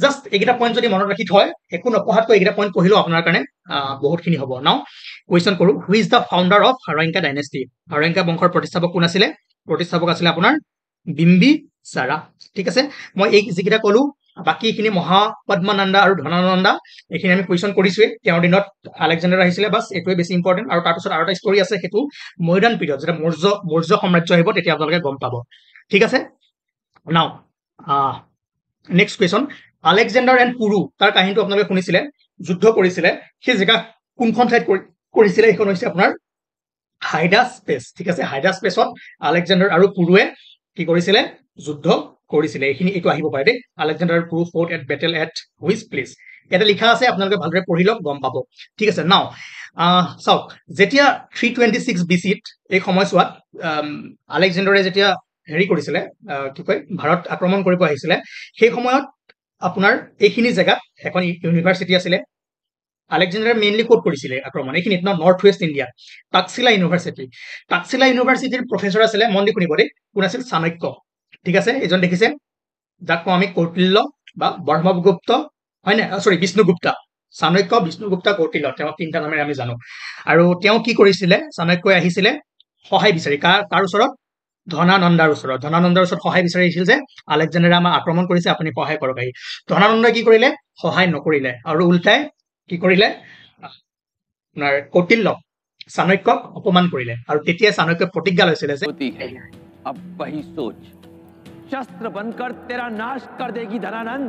জাষ্ট এইকেইটা পইণ্ট যদি মনত ৰাখি থয়, একো নপঢ়াতকৈ এইকেইটা পইণ্ট পঢ়িলেও আপোনাৰ কাৰণে বহুতখিনি হ'ব। নাও কুৱেশ্যন কৰো, who is the founder of Haryanka dynasty? Haryanka বংশৰ প্ৰতিষ্ঠাপক কোন আছিলে? প্ৰতিষ্ঠাপক আছিলে আপোনাৰ বিম্বিসাৰা। ঠিক আছে, মই এই যিকেইটা ক'লো বাকি এইখিনি মহাপদ্মানন্দা আৰু ধনানন্দা এইখিনি আমি কুৱেশ্যন কৰিছোৱে তেওঁৰ দিনত আলেকজেণ্ডাৰ আহিছিলে বাছ এইটোৱে বেছি ইম্পৰ্টেণ্ট আৰু তাৰপিছত আৰু এটা ষ্টৰী আছে সেইটো মৈদান পিৰিয়ড যেতিয়া মৌৰ্য সাম্ৰাজ্য আহিব তেতিয়া আপোনালোকে গম পাব ঠিক আছে now next question Alexander and Puru তাৰ কাহিনীটো আপোনালোকে শুনিছিলে যুদ্ধ কৰিছিলে সেই জেগা কোনখন ঠাইত কৰিছিলে সেইখন হৈছে আপোনাৰ হাইডাছ স্পেচ ঠিক আছে হাইডাছ স্পেচত আলেকজেণ্ডাৰ আৰু পুৰুৱে কি কৰিছিলে যুদ্ধ কৰিছিলে এইটো আহিব পাৰে they Alexander Puru fought at battle at which place এটা লিখা আছে আপোনালোকে ভালদৰে পঢ়ি লওক গম পাব ঠিক আছে নাও চাওক যেতিয়া 326 BC-ত এই সময়ছোৱাত আলেকজেণ্ডাৰে যেতিয়া হেৰি কৰিছিলে কি কয় ভাৰত আক্ৰমণ কৰিব আহিছিলে সেই সময়ত আপোনাৰ এইখিনি জেগাত এখন ইউনিভাৰ্চিটি আছিলে আলেকজেণ্ডাৰে মেইনলি ক'ত কৰিছিলে আক্ৰমণ এইখিনিত নৰ্থ ৱেষ্ট ইণ্ডিয়া তাকচিলা ইউনিভাৰ্চিটিৰ প্ৰফেচৰ আছিলে মন দি শুনিব দেই কোন আছিল চাণক্য ঠিক আছে এইজন দেখিছে যাক কওঁ আমি কৌটিল্য বা ব্ৰহ্মগুপ্ত হয় নে সৰি বিষ্ণুগুপ্তা চাণক্য বিষ্ণুগুপ্তা কৌটিল্য তেওঁক তিনিটা নামেৰে আমি জানো আৰু তেওঁ কি কৰিছিলে চাণক্যই আহিছিলে সহায় বিচাৰি কাৰ ওচৰত ধনানন্দাৰ ওচৰত সহায় বিচাৰি আহিছিল যে আলেকজেণ্ডাৰে আমাক আক্ৰমণ কৰিছে আপুনি সহায় কৰক আহি ধনানন্দই কি কৰিলে সহায় নকৰিলে আৰু উল্টাই কি কৰিলে আপোনাৰ কৌটিল্য চাণক্যক অপমান কৰিলে আৰু তেতিয়া চাণক্যই প্ৰতিজ্ঞা লৈছিলে যে अब वही सोच शस्त्र बनकर तेरा नाश कर देगी धनानंद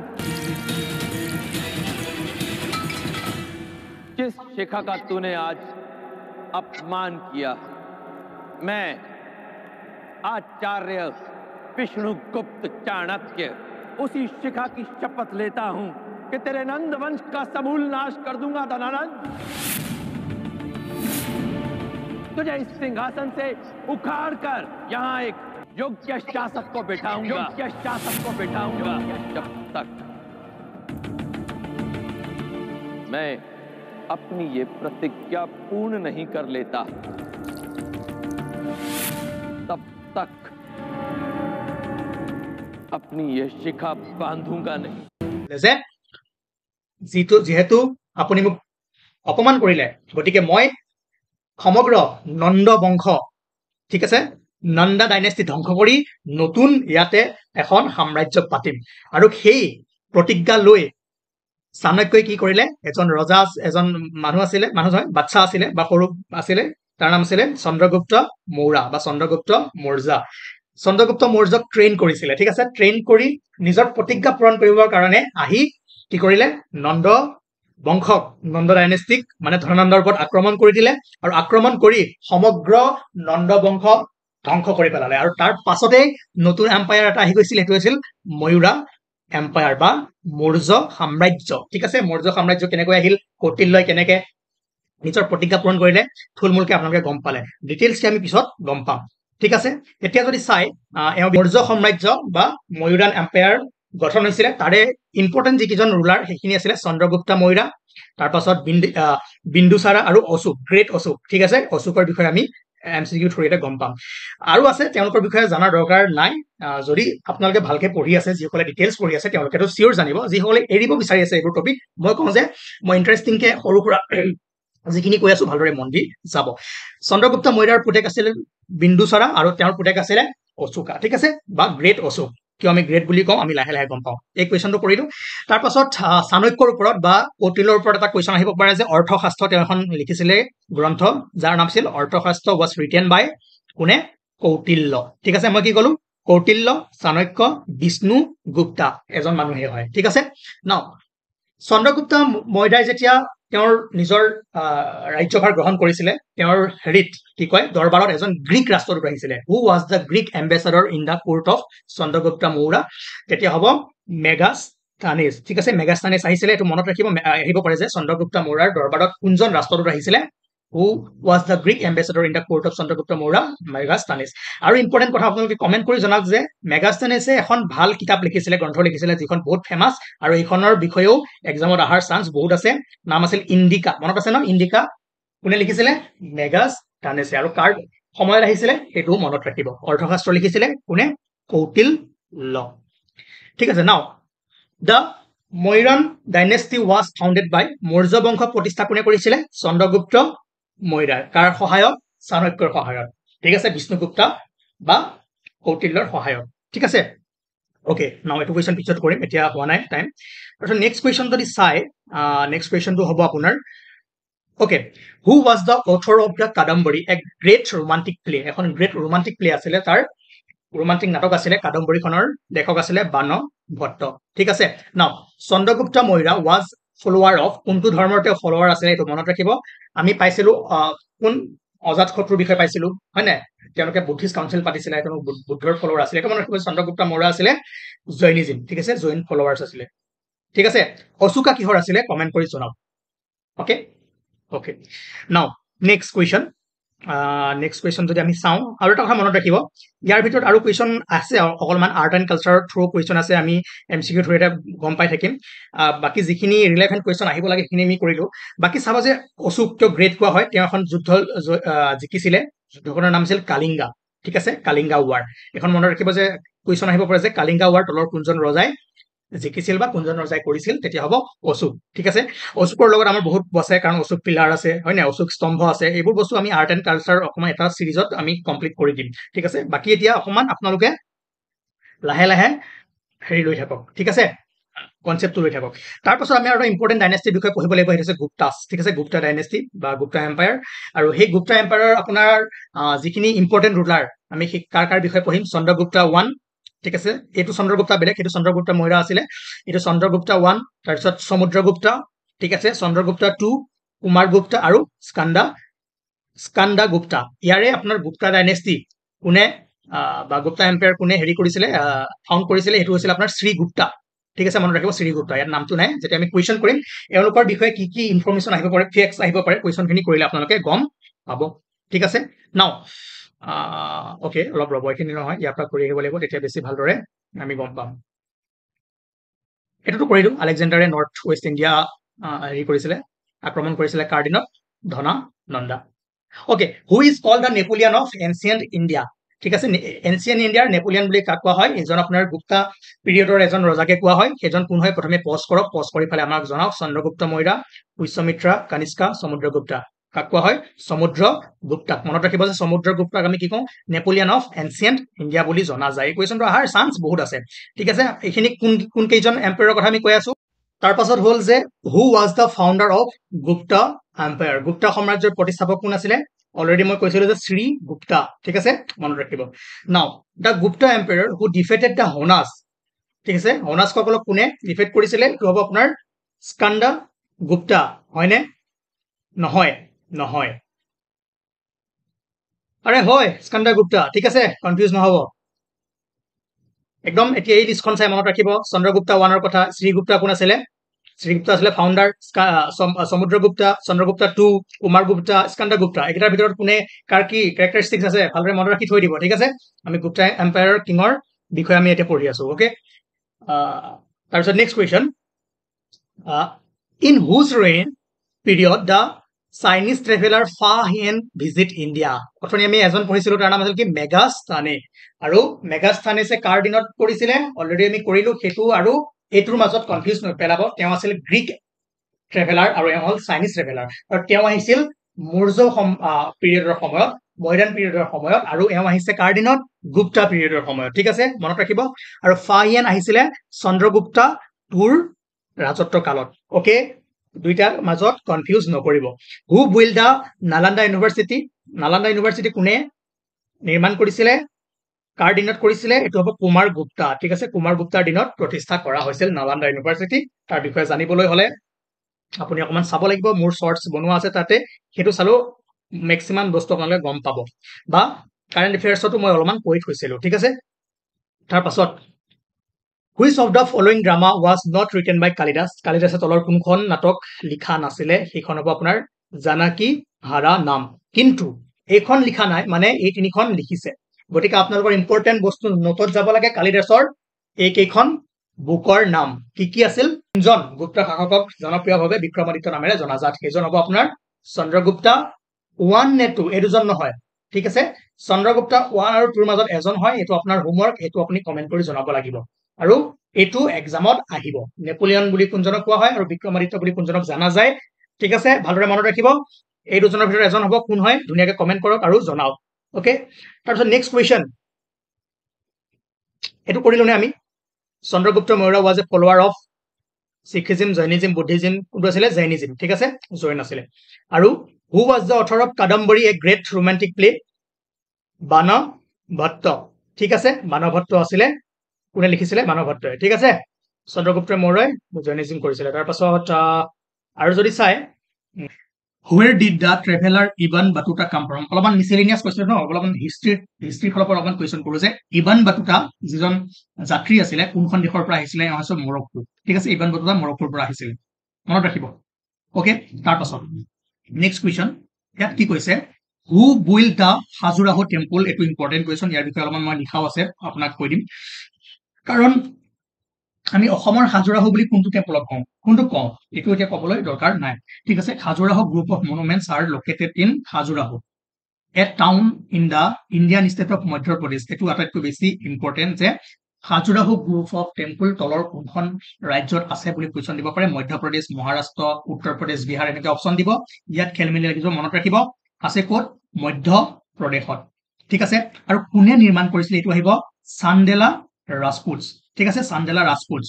जिस शिखा का तूने आज अपमान किया मैं आचार्य विष्णुगुप्त चाणक्य उसी शिखा की शपथ लेता हूं कि तेरे नंद वंश का समूल नाश कर दूंगा धनानंद तुझे इस सिंहासन से उखाड़ कर यहाँ एक योग्य शासक को बिठाऊंगा जब तक मैं अपनी ये प्रतिज्ञा पूर्ण नहीं कर लेता तब तक अपनी ये शिखा बांधूंगा नहीं যেহেতু আপুনি মোক অপমান কৰিলে গতিকে মই সমগ্ৰ নন্দ বংশ ঠিক আছে নন্দা ডাইনেষ্টি ধ্বংস কৰি নতুন ইয়াতে এখন সাম্ৰাজ্য পাতিম আৰু সেই প্ৰতিজ্ঞা লৈ চাণক্যই কি কৰিলে এজন ৰজা এজন মানুহ আছিলে বাচ্চা আছিলে বা সৰু আছিলে তাৰ নাম আছিলে চন্দ্ৰগুপ্ত মৌৰ্য বা চন্দ্ৰগুপ্ত মৌৰ্যক ট্ৰেইন কৰিছিলে ঠিক আছে ট্ৰেইন কৰি নিজৰ প্ৰতিজ্ঞা পূৰণ কৰিবৰ কাৰণে আহি কি কৰিলে নন্দ বংশক নন্দ ডাইনেষ্টিক মানে ধনানন্দৰ ওপৰত আক্ৰমণ কৰি দিলে আৰু আক্ৰমণ কৰি সমগ্ৰ নন্দ বংশ ধ্বংস কৰি পেলালে আৰু তাৰ পাছতেই নতুন এম্পায়াৰ এটা আহি গৈছিল সেইটো হৈছিল ময়ূৰা এম্পায়াৰ বা মৌৰ্য সাম্ৰাজ্য ঠিক আছে মৌৰ্য সাম্ৰাজ্য কেনেকৈ আহিল কৌটিল্যই কেনেকে নিজৰ প্ৰতিজ্ঞা পূৰণ কৰিলে থুলমূলকে আপোনালোকে গম পালে ডিটেইলছকে আমি পিছত গম পাম ঠিক আছে এতিয়া যদি চাই মৌৰ্য সাম্ৰাজ্য বা ময়ূৰান এম্পায়াৰ গঠন হৈছিলে তাৰে ইম্পৰ্টেণ্ট যিকেইজন ৰুলাৰ সেইখিনি আছিলে চন্দ্ৰগুপ্তা মৌৰ্য তাৰপাছত বিন্দুসাৰা আৰু অশোক গ্ৰেট অশোক ঠিক আছে অশোকৰ বিষয়ে আমি MCQ থ্ৰুৰে গম পাম আৰু আছে তেওঁলোকৰ বিষয়ে জানাৰ দৰকাৰ নাই যদি আপোনালোকে ভালকে পঢ়ি আছে যিসকলে ডিটেইলছ পঢ়ি আছে তেওঁলোকেতো চিয়ৰ জানিব যিসকলে এৰিব বিচাৰি আছে এইবোৰ টপিক মই কওঁ যে মই ইণ্টাৰেষ্টিংকে সৰু সুৰা যিখিনি কৈ আছো ভালদৰে মন দি যাব চন্দ্ৰগুপ্ত মৌৰ্যৰ পুতেক আছিল বিন্দুসাৰা আৰু তেওঁৰ পুতেক আছিলে অশোকা ঠিক আছে বা গ্ৰেট অশোক কিয় আমি গ্ৰেট বুলি কওঁ আমি লাহে লাহে গম পাওঁ এই কুৱেশ্যনটো কৰিলো তাৰপাছত চাণক্যৰ ওপৰত বা কৌটিল্যৰ ওপৰত এটা কুৱেশ্যন আহিব পাৰে যে অৰ্থশাস্ত্ৰ তেওঁ এখন লিখিছিলে গ্ৰন্থ যাৰ নাম আছিল অৰ্থশাস্ত্ৰ ৱাজ ৰিটেন বাই কোনে কৌটিল্য ঠিক আছে মই কি ক'লো কৌটিল্য চাণক্য বিষ্ণুগুপ্তা এজন মানুহে হয় ঠিক আছে নাও চন্দ্ৰগুপ্ত মৌৰ্যই যেতিয়া তেওঁৰ নিজৰ ৰাজ্যভাৰ গ্ৰহণ কৰিছিলে তেওঁৰ হেৰিত কি কয় দৰবাৰত এজন গ্ৰীক ৰাষ্ট্ৰদূত আহিছিলে হু was the Greek ambassador in the court of Chandragupta Maurya তেতিয়া হ'ব মেগাস্থানিছ ঠিক আছে মেগাস্থানিছ আহিছিলে এইটো মনত আহিব পাৰে যে চন্দ্ৰগুপ্ত মৌৰ্যৰ দৰবাৰত কোনজন ৰাষ্ট্ৰদূত আহিছিলে who was the Greek ambassador in the court of Chandragupta Maurya Megasthenes আৰু ইম্পৰ্টেণ্ট কথা আপোনালোকে কমেন্ট কৰি জনাওক যে মেগাস্থেনেছে এখন ভাল কিতাপ লিখিছিলে গ্ৰন্থ লিখিছিলে যিখন বহুত ফেমাস আৰু এইখনৰ বিষয়েও এক্সামত আহাৰ চান্স বহুত আছে নাম আছিল ইণ্ডিকা মনত আছে ন ইণ্ডিকা কোনে লিখিছিলে মেগাস্থেনেছে আৰু কাৰ সময়ত আহিছিলে সেইটো মনত ৰাখিব অৰ্থশাস্ত্ৰ লিখিছিলে কোনে কৌটিল্য ঠিক আছে নাও the Mauryan dynasty was founded by Maurya বংশ প্ৰতিষ্ঠা কোনে কৰিছিলে চন্দ্ৰগুপ্ত মৌৰ্য কাৰ সহায়ত চাণক্যৰ সহায়ত ঠিক আছে বিষ্ণুগুপ্তা বা কৌটিল্যৰ সহায়ত ঠিক আছে ওকে নাও এইটো কুৱেশ্যন পিছত কৰিম এতিয়া হোৱা নাই টাইম তাৰপিছত নেক্সট কুৱেশ্যন যদি চাই নেক্সট কুৱেশ্যনটো হ'ব আপোনাৰ okay who was the author of the Kadambari এক গ্ৰেট ৰোমান্টিক প্লে এখন গ্ৰেট ৰোমান্টিক প্লে আছিলে তাৰ ৰোমান্টিক নাটক আছিলে কাদম্বৰীখনৰ লেখক আছিলে বান ভট্ট ঠিক আছে নাও Chandragupta Maurya was flower of কোনটো ধৰ্মৰ তেওঁ ফলোৱাৰ আছিলে এইটো মনত ৰাখিব আমি পাইছিলো কোন অজাত শত্ৰুৰ বিষয়ে পাইছিলো হয় নাই তেওঁলোকে বুদ্ধিষ্ট কাউন্সিল পাতিছিলে তেওঁ বুদ্ধৰ ফলোৱাৰ আছিলে এইটো মনত ৰাখিব চন্দ্ৰগুপ্ত মৌৰ্য আছিলে জৈনিজিম ঠিক আছে জৈন ফলোৱাৰ্ছ আছিলে ঠিক আছে অশোকা কিহৰ আছিলে কমেন্ট কৰি জনাওক okay okay now next question next question যদি আমি চাওঁ আৰু এটা কথা মনত ৰাখিব ইয়াৰ ভিতৰত আৰু কুৱেশ্যন আছে অকলমান আৰ্ট এণ্ড কালচাৰৰ থ্ৰু কুৱেশ্যন আছে আমি MCQ থ্ৰু এটা গম পাই থাকিম বাকী যিখিনি ৰিলেভেণ্ট কুৱেশ্যন আহিব লাগে সেইখিনি আমি কৰিলো বাকী চাব যে অশোক তেওঁ গ্ৰেট কোৱা হয় তেওঁ এখন যুদ্ধ জিকিছিলে যুদ্ধখনৰ নাম আছিল কালিংগা ঠিক আছে কালিংগা ৱাৰ এখন মনত ৰাখিব যে কুৱেশ্যন আহিব পাৰে যে কালিংগা ৱাৰ তলৰ কোনজন ৰজাই জিকিছিল বা কোনজন ৰজাই কৰিছিল তেতিয়া হ'ব অশোক ঠিক আছে অশোকৰ লগত আমাৰ বহুত বছে কাৰণ অশোক পিলাৰ আছে হয় নাই অশোক স্তম্ভ আছে এইবোৰ বস্তু আমি আৰ্ট এণ্ড কালচাৰ অকমান এটা সিৰিজত আমি কমপ্লিট কৰি দিম ঠিক আছে বাকি এতিয়া অকমান আপোনালোকে লাহে লাহে হেৰি লৈ থাকক ঠিক আছে কনসেপ্টটো লৈ থাকক তাৰপাছত আমি আৰু ইম্পৰ্টেণ্ট ডাইনেষ্টিৰ বিষয়ে পঢ়িব লাগিব সেইটো হৈছে গুপ্তাছ ঠিক আছে গুপ্তা ডাইনেষ্টি বা গুপ্তা এম্পায়াৰ আৰু সেই গুপ্তা এম্পায়াৰৰ আপোনাৰ যিখিনি ইম্পৰ্টেণ্ট ৰুলাৰ আমি কাৰ বিষয়ে পঢ়িম চন্দ্ৰগুপ্তা 1 ঠিক আছে এইটো চন্দ্ৰগুপ্তা বেলেগ এইটো চন্দ্ৰগুপ্তা মৌৰ্য আছিলে এইটো চন্দ্ৰগুপ্তা 1 তাৰপিছত সমুদ্ৰগুপ্তা ঠিক আছে চন্দ্ৰগুপ্তা 2 কুমাৰগুপ্তা আৰু স্কান্দাগুপ্তা ইয়াৰে আপোনাৰ গুপ্তা ডাইনেষ্টি কোনে বা গুপ্তা এম্পায়াৰ কোনে হেৰি কৰিছিলে ফাউণ্ড কৰিছিলে সেইটো হৈছিল আপোনাৰ শ্ৰীগুপ্তা ঠিক আছে মনত ৰাখিব শ্ৰীগুপ্তা ইয়াৰ নামটো নাই যেতিয়া আমি কুৱেশ্যন কৰিম এওঁলোকৰ বিষয়ে কি কি ইনফৰমেশ্যন আহিব পাৰে ফেক্টছ আহিব পাৰে কুৱেশ্যনখিনি কৰিলে আপোনালোকে গম পাব ঠিক আছে নাও ওকে অলপ ৰ'ব এইখিনি নহয় ইয়াৰ পৰা কৰি আহিব লাগিব তেতিয়া বেছি ভালদৰে আমি গম পাম এটোতো কৰি দিওঁ আলেকজেণ্ডাৰে নৰ্থ ৱেষ্ট ইণ্ডিয়া হেৰি কৰিছিলে আক্ৰমণ কৰিছিলে কাৰ দিনত Dhana Nanda okay who is called the Napoleon of ancient India ঠিক আছে এনচিয়েণ্ট ইণ্ডিয়াৰ নেপোলিয়ন বুলি কাক কোৱা হয় এজন আপোনাৰ গুপ্তা পিৰিয়ডৰ এজন ৰজাকে কোৱা হয় সেইজন কোন হয় প্ৰথমে পজ কৰক পজ কৰি পেলাই আমাক জনাওক চন্দ্ৰগুপ্ত মৌৰ্য পুষ্যমিত্ৰা কনিষ্কা সমুদ্ৰগুপ্তা কাক কোৱা হয় সমুদ্ৰগুপ্তাক মনত ৰাখিব যে সমুদ্ৰগুপ্তাক আমি কি কওঁ নেপোলিয়ন অফ এনচিয়েণ্ট ইণ্ডিয়া বুলি জনা যায় এই কুৱেশ্যনটো অহাৰ চান্স বহুত আছে ঠিক আছে এইখিনি কোন কেইজন এম্পায়াৰৰ কথা আমি কৈ আছো তাৰ পাছত হ'ল যে who was the founder of Gupta empire Gupta সাম্ৰাজ্যৰ প্ৰতিষ্ঠাপক কোন আছিলে অলৰেডি মই কৈছিলো যে শ্ৰীগুপ্তা ঠিক আছে মনত ৰাখিব now the Gupta empire who defeated the Huns ঠিক আছে হনাছসকলক কোনে ডিফেট কৰিছিলে এইটো হ'ব আপোনাৰ স্কান্দাগুপ্তা হয়নে নহয় নহয় আৰে হয় স্কান্দাগুপ্তা ঠিক আছে কনফিউজ নহব একদম এতিয়া এই লিষ্টখন চাই মনত ৰাখিব চন্দ্ৰগুপ্তা 1ৰ কথা শ্ৰীগুপ্তা কোন আছিলে শ্ৰীগুপ্তা আছিলে ফাউণ্ডাৰ সমুদ্ৰগুপ্তা চন্দ্ৰগুপ্তা 2 কুমাৰগুপ্তা স্কান্দাগুপ্তা এইকেইটাৰ ভিতৰত কোনে কাৰ কি কেৰেক্টাৰিষ্টিক্স আছে ভালদৰে মনত ৰাখি থৈ দিব ঠিক আছে আমি গুপ্তা এম্পায়াৰৰ কিঙৰ বিষয়ে আমি এতিয়া পঢ়ি আছো ওকে তাৰপিছত next question in whose reign period the Chinese traveller Fa Hien visit India অথনি আমি এজন পঢ়িছিলো তাৰ নাম আছিল কি মেগাস্থানে আৰু মেগাস্থানেছে কাৰ দিনত কৰিছিলে অলৰেডি আমি কৰিলো সেইটো আৰু এইটোৰ মাজত কনফিউজ পেলাব তেওঁ আছিল গ্ৰীক ট্ৰেভেলাৰ আৰু এওঁ হ'ল চাইনিজ ট্ৰেভেলাৰ আৰু তেওঁ আহিছিল মৌৰ্য পিৰিয়ডৰ সময়ত মৈদান পিৰিয়ডৰ সময়ত আৰু এওঁ আহিছে কাৰ দিনত গুপ্তা পিৰিয়ডৰ সময়ত ঠিক আছে মনত ৰাখিব আৰু ফাহিয়ান আহিছিলে চন্দ্ৰগুপ্তা 2ৰ ৰাজত্ব কালত ওকে দুইটাৰ মাজত কনফিউজ নকৰিব হু বিল্ড দ্য নালান্দা ইউনিভাৰ্চিটি কোনে নিৰ্মাণ কৰিছিলে কাৰ দিনত কৰিছিলে এইটো হ'ব কুমাৰগুপ্তা ঠিক আছে কুমাৰগুপ্তাৰ দিনত প্ৰতিষ্ঠা কৰা হৈছিল নালান্দা ইউনিভাৰ্চিটি তাৰ বিষয়ে জানিবলৈ হলে আপুনি অকমান চাব লাগিব মোৰ শৰ্টছ বনোৱা আছে তাতে সেইটো চালো মেক্সিমাম বস্তু আপোনালোকে গম পাব বা কাৰেণ্ট এফেয়াৰ্ছতো মই অলপমান কৈ থৈছিলো ঠিক আছে তাৰ পাছত which of the following drama was not written by কালিদাসে তলৰ কোনখন নাটক লিখা নাছিলে সেইখন হ'ব আপোনাৰ জানাকী হাৰা নাম কিন্তু এইখন লিখা নাই মানে এই তিনিখন লিখিছে গতিকে আপোনালোকৰ ইম্পৰ্টেণ্ট বস্তু নোটত যাব লাগে কালিদাসৰ এইকেইখন বুকৰ নাম কি আছিল কোনজন গুপ্ত শাসকক জনপ্ৰিয়ভাৱে বিক্ৰমাদিত্য নামেৰে জনাজাত সেইজন হ'ব আপোনাৰ চন্দ্ৰগুপ্তা 1 নে 2 এই দুজন নহয় ঠিক আছে চন্দ্ৰগুপ্তা 1 আৰু 2ৰ মাজত এজন হয় এইটো আপোনাৰ হোমৱৰ্ক এইটো আপুনি কমেন্ট কৰি জনাব লাগিব আৰু এইটো এক্সামত আহিব নেপোলিয়ন বুলি কোনজনক কোৱা হয় আৰু বিক্ৰমাদিত্য বুলি কোনজনক জানা যায় ঠিক আছে ভালদৰে মনত ৰাখিব এই দুজনৰ ভিতৰত এজন হ'ব কোন হয় ধুনীয়াকৈ কমেন্ট কৰক আৰু জনাওক ওকে তাৰপিছত নেক্সট কুৱেশ্যন এইটো কৰিলো নে আমি Chandragupta Maurya was a follower of Sikhism, Jainism, Buddhism, কোনটো আছিলে Jainism, ঠিক আছে, জৈন আছিলে। আৰু who was the author of Kadambari, a great romantic play? Banabhatta, ঠিক আছে, বাণভট্ট আছিলে। কোনে লিখিছিলে? বাণভট্টই, ঠিক আছে। চন্দ্ৰগুপ্ত মৌৰ্যই জৈনিজম কৰিছিলে। তাৰ পাছত আৰু যদি চাই where did the traveler Ibn Battuta come from? অলপমান মিসেলেনিয়াস কোৱেশ্চন ন, অলপমান হিষ্ট্ৰীৰ ফালৰ পৰা অলপমান কোৱেশ্চন কৰো যে ইবান বাতুতা যিজন যাত্ৰী আছিলে কোনখন দেশৰ পৰা আহিছিলে? এওঁ হৈছে মৰক্কো, ঠিক আছে। ইবান বাতুতা মৰক্কোৰ পৰা আহিছিলে, মনত ৰাখিব। ওকে, তাৰ পাছত নেক্সট কুৱেশ্চন, ইয়াত কি কৈছে? হু বিল্ড দ্য খাজুৰাহো টেম্পল? এইটো ইম্পৰ্টেণ্ট কুৱেশ্চন, ইয়াৰ বিষয়ে অলপমান মই লিখাও আছে, আপোনাক কৈ দিম। কাৰণ আমি অসমৰ খাজুৰাহো বুলি কোনটো টেম্পলক কওঁ? কোনটো কওঁ এইটো এতিয়া ক'বলৈ দৰকাৰ নাই, ঠিক আছে। Khajuraho group of monuments R located in Khajuraho, a town in the Indian state of Madhya Pradesh. এইটো আটাইতকৈ বেছি ইম্পৰ্টেণ্ট যে খাজুৰাহো গ্ৰুপ অফ টেম্পল তলৰ কোনখন ৰাজ্যত আছে বুলি কুৱেশ্চন দিব পাৰে। মধ্যপ্ৰদেশ, মহাৰাষ্ট্ৰ, উত্তৰ প্ৰদেশ, বিহাৰ, এনেকে অপশ্যন দিব। ইয়াত খেল মেলি লাগিব, মনত ৰাখিব আছে ক'ত? মধ্য প্ৰদেশত, ঠিক আছে। আৰু কোনে নিৰ্মাণ কৰিছিলে? এইটো আহিব চান্দেলা ৰাজপুতছ, ঠিক আছে, চান্দেলা ৰাজপুতছ।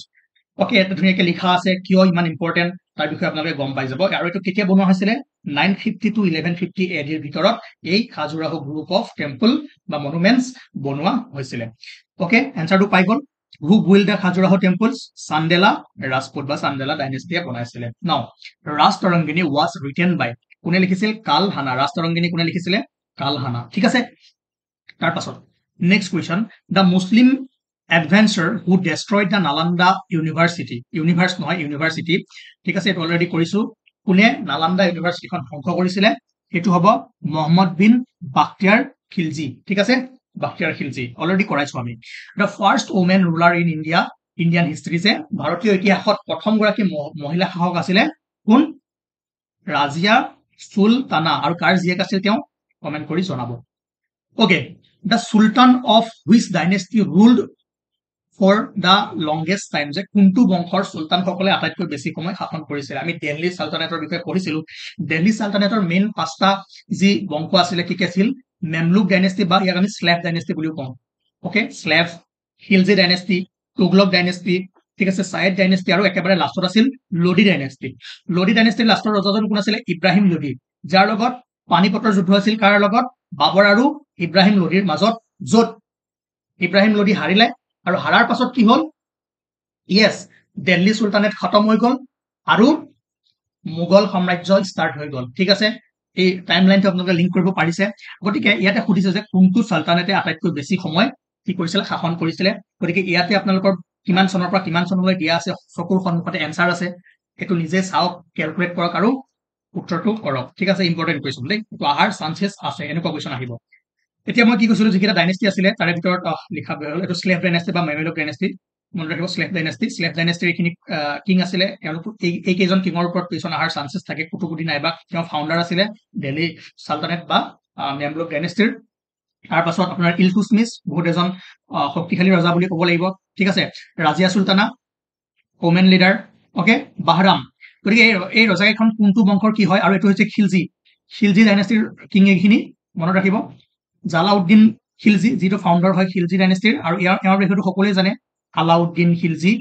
ওকে, এটা ধুনীয়াকে লিখা আছে, কিয় ইমান ইম্পৰ্টেণ্ট তাৰ বিষয়ে আপোনালোকে গম পাই যাব। আৰু এইটো কেতিয়া বনোৱা হৈছিলে? 950 to 1150 AD ৰ ভিতৰত এই খাজুৰাহো গ্ৰুপ অফ টেম্পল বা মনুমেণ্টছ বনোৱা হৈছিলে। ওকে, এনচাৰটো পাই গ'ল। হু build the Khajuraho temples? Chandela Rajput বা চান্দেলা ডাইনেষ্টিয়ে বনাইছিলে। নাও ৰাজ তৰংগিনী ৱাজ ৰিটেন বাই, কোনে লিখিছিল? কাল হানা। ৰাজ তৰংগিনী কোনে লিখিছিলে? কাল হানা, ঠিক আছে। তাৰ পাছত next question, the Muslim adventure who destroyed the Nalanda University, universe নহয় ইউনিভাৰ্চিটি, ঠিক আছে, এইটো অলৰেডি কৰিছো। কোনে নালান্দা ইউনিভাৰ্চিটিখন ধ্বংস কৰিছিলে? সেইটো হ'ব মহম্মদ বিন বাখতিয়াৰ খিলজি, ঠিক আছে, বাখতিয়াৰ খিলজি, অলৰেডি কৰাইছো আমি। The first women ruler in India, Indian history, যে ভাৰতীয় ইতিহাসত প্ৰথমগৰাকী মহিলা শাসক আছিলে কোন? ৰাজিয়া চুলতানা। আৰু কাৰ জীয়েক আছিল তেওঁ? কমেণ্ট কৰি জনাব। Okay, the sultan of which dynasty ruled for the longest time, যে কোনটো বংশৰ চুলতানসকলে আটাইতকৈ বেছি সময় শাসন কৰিছিলে? আমি দিল্লী চালতানেটৰ বিষয়ে পঢ়িছিলো। দিল্লী চালতানেটৰ মেইন 5টা যি বংশ আছিলে কি কি আছিল? মেমলুক ডাইনেষ্টি, বা ইয়াক আমি স্লেভ ডাইনেষ্টি বুলিও কওঁ। Okay, slave, Khilji dynasty, Tughlaq dynasty, ঠিক আছে, চায়েদ ডাইনেষ্টি, আৰু একেবাৰে লাষ্টত আছিল লোডি ডাইনেষ্টি। লোডি ডাইনেষ্টিৰ লাষ্টৰ ৰজাজন কোন আছিলে? ইব্ৰাহিম লোডি, যাৰ লগত পানিপতৰ যুদ্ধ আছিল। কাৰ লগত? বাবৰ আৰু ইব্ৰাহিম লোডিৰ মাজত, য'ত ইব্ৰাহিম লোডি হাৰিলে। আৰু হাৰাৰ পাছত কি হ'ল? ইয়েছ, দিল্লী চুলতানেট খতম হৈ গ'ল আৰু মোগল সাম্ৰাজ্য ষ্টাৰ্ট হৈ গ'ল, ঠিক আছে। এই টাইম লাইনটো আপোনালোকে লিংক কৰিব পাৰিছে। গতিকে ইয়াতে সুধিছে যে কোনটো চালতানেটে আটাইতকৈ বেছি সময় কি কৰিছিলে? শাসন কৰিছিলে। গতিকে ইয়াতে আপোনালোকৰ কিমান চনৰ পৰা কিমান চনলৈ দিয়া আছে, চকুৰ সন্মুখতে এনচাৰ আছে, সেইটো নিজে চাওক, কেলকুলেট কৰক আৰু উত্তৰটো কৰক, ঠিক আছে। ইম্পৰ্টেণ্ট কুৱেশ্যন দেই, এইটো অহাৰ চান্সেছ আছে, এনেকুৱা কুৱেশ্যন আহিব। এতিয়া মই কি কৈছিলো, যিকেইটা ডাইনেষ্টি আছিলে তাৰে ভিতৰত লিখা হ'ল এইটো স্লেভ ডাইনেষ্টি বা মেমেলুক ডাইনেষ্টি, মনত ৰাখিব। স্লেভ ডাইনেষ্টি, স্লেভ ডাইনেষ্টিৰ এইখিনি কিং আছিলে, তেওঁলোক এইকেইজন কিঙৰ ওপৰত কুৱেশ্যন অহাৰ চান্সেছ থাকে। কুতুবুদ্দিন আইবাক, তেওঁ ফাউণ্ডাৰ আছিলে দিল্লী চালতানেট বা মেমলুক ডাইনেষ্টিৰ। তাৰ পাছত আপোনাৰ ইলটুটমিছ, বহুত এজন শক্তিশালী ৰজা বুলি ক'ব লাগিব, ঠিক আছে। Razia Sultana, women leader, okay, Bahram. গতিকে এই ৰজাকেইখন কোনটো বংশৰ কি হয়? আৰু এইটো হৈছে খিলজি, খিলজি ডাইনেষ্টিৰ কিং এইখিনি, মনত ৰাখিব। জালাউদ্দিন খিলজি, যিটো ফাউণ্ডাৰ হয় খিলজি ডাইনেষ্টিৰ, আৰু এওঁৰ বিষয়টো সকলোৱে জানে, আলাউদ্দিন খিলজি।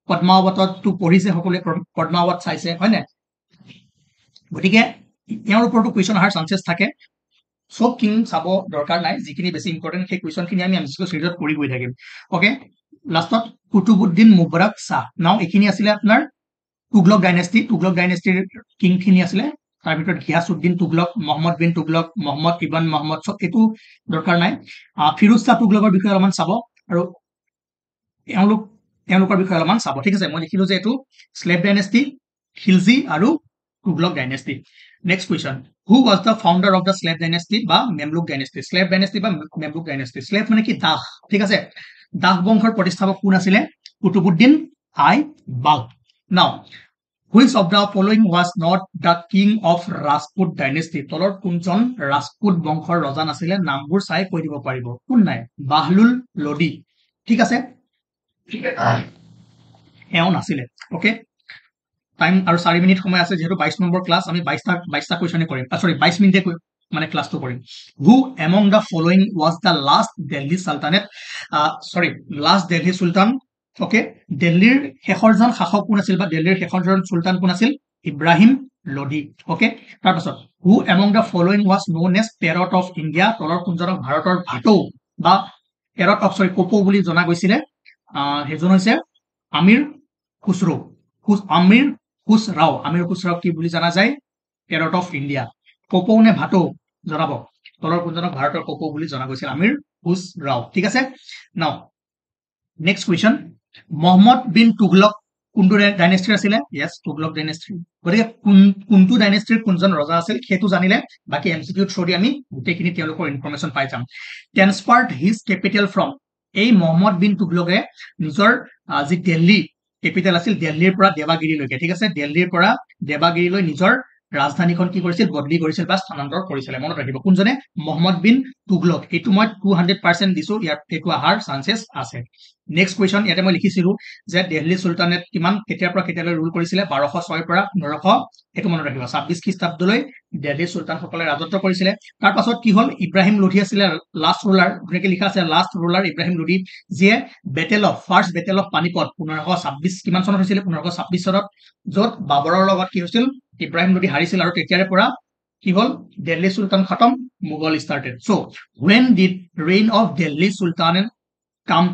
পদ্মাৱতটো পঢ়িছে সকলোৱে, পদ্মাৱত চাইছে, হয় নাই? গতিকে এওঁৰ ওপৰতো কুৱেশ্যন অহাৰ চান্সেছ থাকে। চব কিং চাব দৰকাৰ নাই, যিখিনি বেছি ইম্পৰ্টেণ্ট সেই কুৱেশ্যনখিনি আমি এমচিকিউ চিৰিজত কৰি গৈ থাকিম। ওকে, লাষ্টত কুতুবুদ্দিন মুবাৰক শ্বাহ। নাও এইখিনি আছিলে আপোনাৰ তুগলক ডাইনেষ্টি, তুগলক ডাইনেষ্টিৰ কিংখিনি আছিলে। তাৰ ভিতৰত ঘিয়াছুদ্দিন তুগলক, মহম্মদ বিন তুগলক, মহম্মদ ইবন মহম্মদ, চব এইটো দৰকাৰ নাই। ফিৰোজ শ্বাহ তুগলকৰ বিষয়ে অলপমান চাব, আৰু তেওঁলোকৰ বিষয়ে অলপমান চাব, ঠিক আছে। মই লিখিলো যে এইটো স্লেভ ডাইনেষ্টি, খিলজি আৰু Tughlaq dynasty. Next question, who was the founder of the slave dynasty বা মেমলুক ডাইনেষ্টি? স্লেভ ডাইনেষ্টি বা মেমলুক ডাইনেষ্টি, স্লেভ মানে কি? দাস, ঠিক আছে। দাস বংশৰ প্ৰতিষ্ঠাপক কোন আছিলে? কুতুবুদ্দিন আইবাক। নাও which of the following was not the king of Rajput dynasty? তলত কোনজন ৰাজপুত বংশৰ ৰজা নাছিলে? নামবোৰ চাই কৈ দিব পাৰিব। কোন নাই? বাহলুল লোডি, ঠিক আছে, এওঁ নাছিলে। ওকে, টাইম আৰু 4 মিনিট সময় আছে, যিহেতু 22 নম্বৰ ক্লাছ, আমি 22টা কুৱেশ্যনে কৰিম, চৰি 22 মিনিটে মানে ক্লাছটো কৰিম। Who among the following was the last Delhi Sultanate, last Delhi sultan? Okay দিল্লীৰ শেষৰজন শাসক কোন আছিল বা দিল্লীৰ শেষৰজন চুলতান কোন আছিল ইব্ৰাহিম লোধি ওকে তাৰপাছত who among the following was known as parrot of India তলৰ কোনজনক ভাৰতৰ ভাটৌ বা পেৰট অফ কপৌ বুলি জনা গৈছিলে সেইজন হৈছে আমিৰ খুচৰো আমিৰ খুচৰাও কি বুলি জনা যায় পেৰট অফ ইণ্ডিয়া কপৌ নে ভাটৌ জনাব তলৰ কোনজনক ভাৰতৰ কপৌ বুলি জনা গৈছিল আমিৰ খুচৰাও ঠিক আছে now next question Muhammad bin Tughlaq কোনটো ডাইনেষ্টিৰ আছিলে ইয়েছ তুগলক ডাইনেষ্টি গতিকে কোনটো ডাইনেষ্টিৰ কোনজন ৰজা আছিল সেইটো জানিলে বাকি এমচিকিউ থ্ৰু দি আমি গোটেইখিনি তেওঁলোকৰ ইনফৰমেশ্যন পাই যাম ট্ৰেন্সফাৰ্ড হিজ কেপিটেল ফ্ৰম এই মহম্মদ বিন তুগলকে নিজৰ যি দিল্লী কেপিটেল আছিল দিল্লীৰ পৰা দেৱাগিৰিলৈকে ঠিক আছে দিল্লীৰ পৰা দেৱাগিৰিলৈ নিজৰ ৰাজধানীখন কি কৰিছিল বদলি কৰিছিল বা স্থানান্তৰ কৰিছিল মনত ৰাখিব কোনজনে মহম্মদ বিন তুগলক এইটো মই 200% দিছো ইয়াত এইটো আহাৰ চান্সেছ আছে নেক্সট কুৱেশ্যন ইয়াতে মই লিখিছিলো যে দিল্লী সুলতানেট কিমান কেতিয়াৰ পৰা কেতিয়ালৈ ৰুল কৰিছিলে 1206 পৰা 1500 এইটো মনত ৰাখিব 26 খ্ৰীষ্টাব্দলৈ দিল্লী সুলতানসকলে ৰাজত্ব কৰিছিলে তাৰ পাছত কি হল ইব্ৰাহিম লোধি আছিলে লাষ্ট ৰুলাৰ যেনেকৈ লিখা আছে লাষ্ট ৰুলাৰ ইব্ৰাহিম লোধি যিয়ে ফাৰ্ষ্ট বেটেল অফ পানিপত 1526 কিমান চনত হৈছিলে 1526 চনত য'ত বাবৰৰ লগত কি হৈছিল ইব্ৰাহিম লোধি হাৰিছিল আৰু তেতিয়াৰে পৰা কি হল দিল্লী সুলতান খতম Mughal started so when did reign of Delhi Sultanate come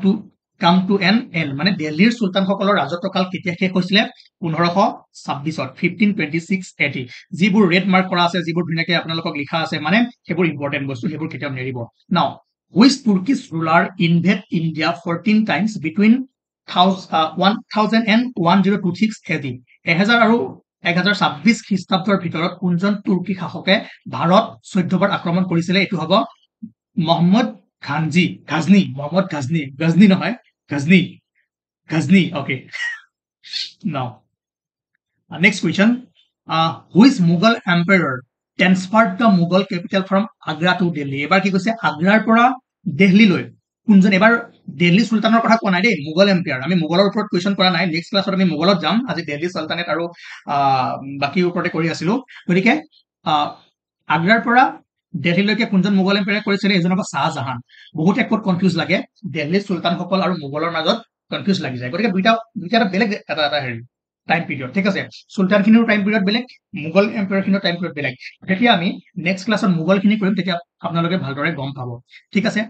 to an end মানে দিল্লীৰ সুলতানসকলৰ ৰাজত্বকাল কেতিয়া শেষ হৈছিলে 1526ত 1526 AD যিবোৰ ৰেড মাৰ্ক কৰা আছে যিবোৰ ধুনীয়াকৈ আপোনালোকক লিখা আছে মানে সেইবোৰ ইম্পৰ্টেন্ট বস্তু সেইবোৰ কেতিয়াও নেৰিব নাও which Turkish ruler invaded India 14 times between 1000 and 1026 AD 1000 আৰু 1026 খ্ৰীষ্টাব্দৰ ভিতৰত কোনজন তুৰ্কী শাসকে ভাৰত 14 বাৰ আক্ৰমণ কৰিছিলে এইটো হ'ব মহম্মদ গজনী নহয় Ghazni okay now next question which Mughal emperor transferred the Mughal capital from Agra to Delhi এবাৰ কি কৈছে আগ্ৰাৰ পৰা দিল্লীলৈ কোনজন এবাৰ দিল্লী সুলতানৰ কথা কোৱা নাই দেই মুঘল এম্পায়াৰ আমি মুঘলৰ ওপৰত কোৱেশ্চন কৰা নাই নেক্সট ক্লাছত আমি মুঘলত যাম আজি দিল্লী সুলতানেট আৰু বাকি ওপৰতে কৰি আছিলো গতিকে আগ্ৰাৰ পৰা দিল্লীলৈকে কোনজন মুঘল এম্পায়াৰ কৰিছিল এজন হ'ব শাহজাহান বহুত একত কনফিউজ লাগে দিল্লী সুলতানসকল আৰু মুঘলৰ মাজত কনফিউজ লাগি যায় গতিকে দুইটা বেলেগ এটা হেৰি টাইম পিৰিয়ড ঠিক আছে সুলতানখিনিৰ টাইম পিৰিয়ড বেলেগ মুঘল এম্পায়াৰখিনিৰ টাইম পিৰিয়ড বেলেগ তেতিয়া আমি নেক্সট ক্লাছত মুঘলখিনি কৰিম তেতিয়া আপোনালোকে ভালদৰে গম পাব ঠিক আছে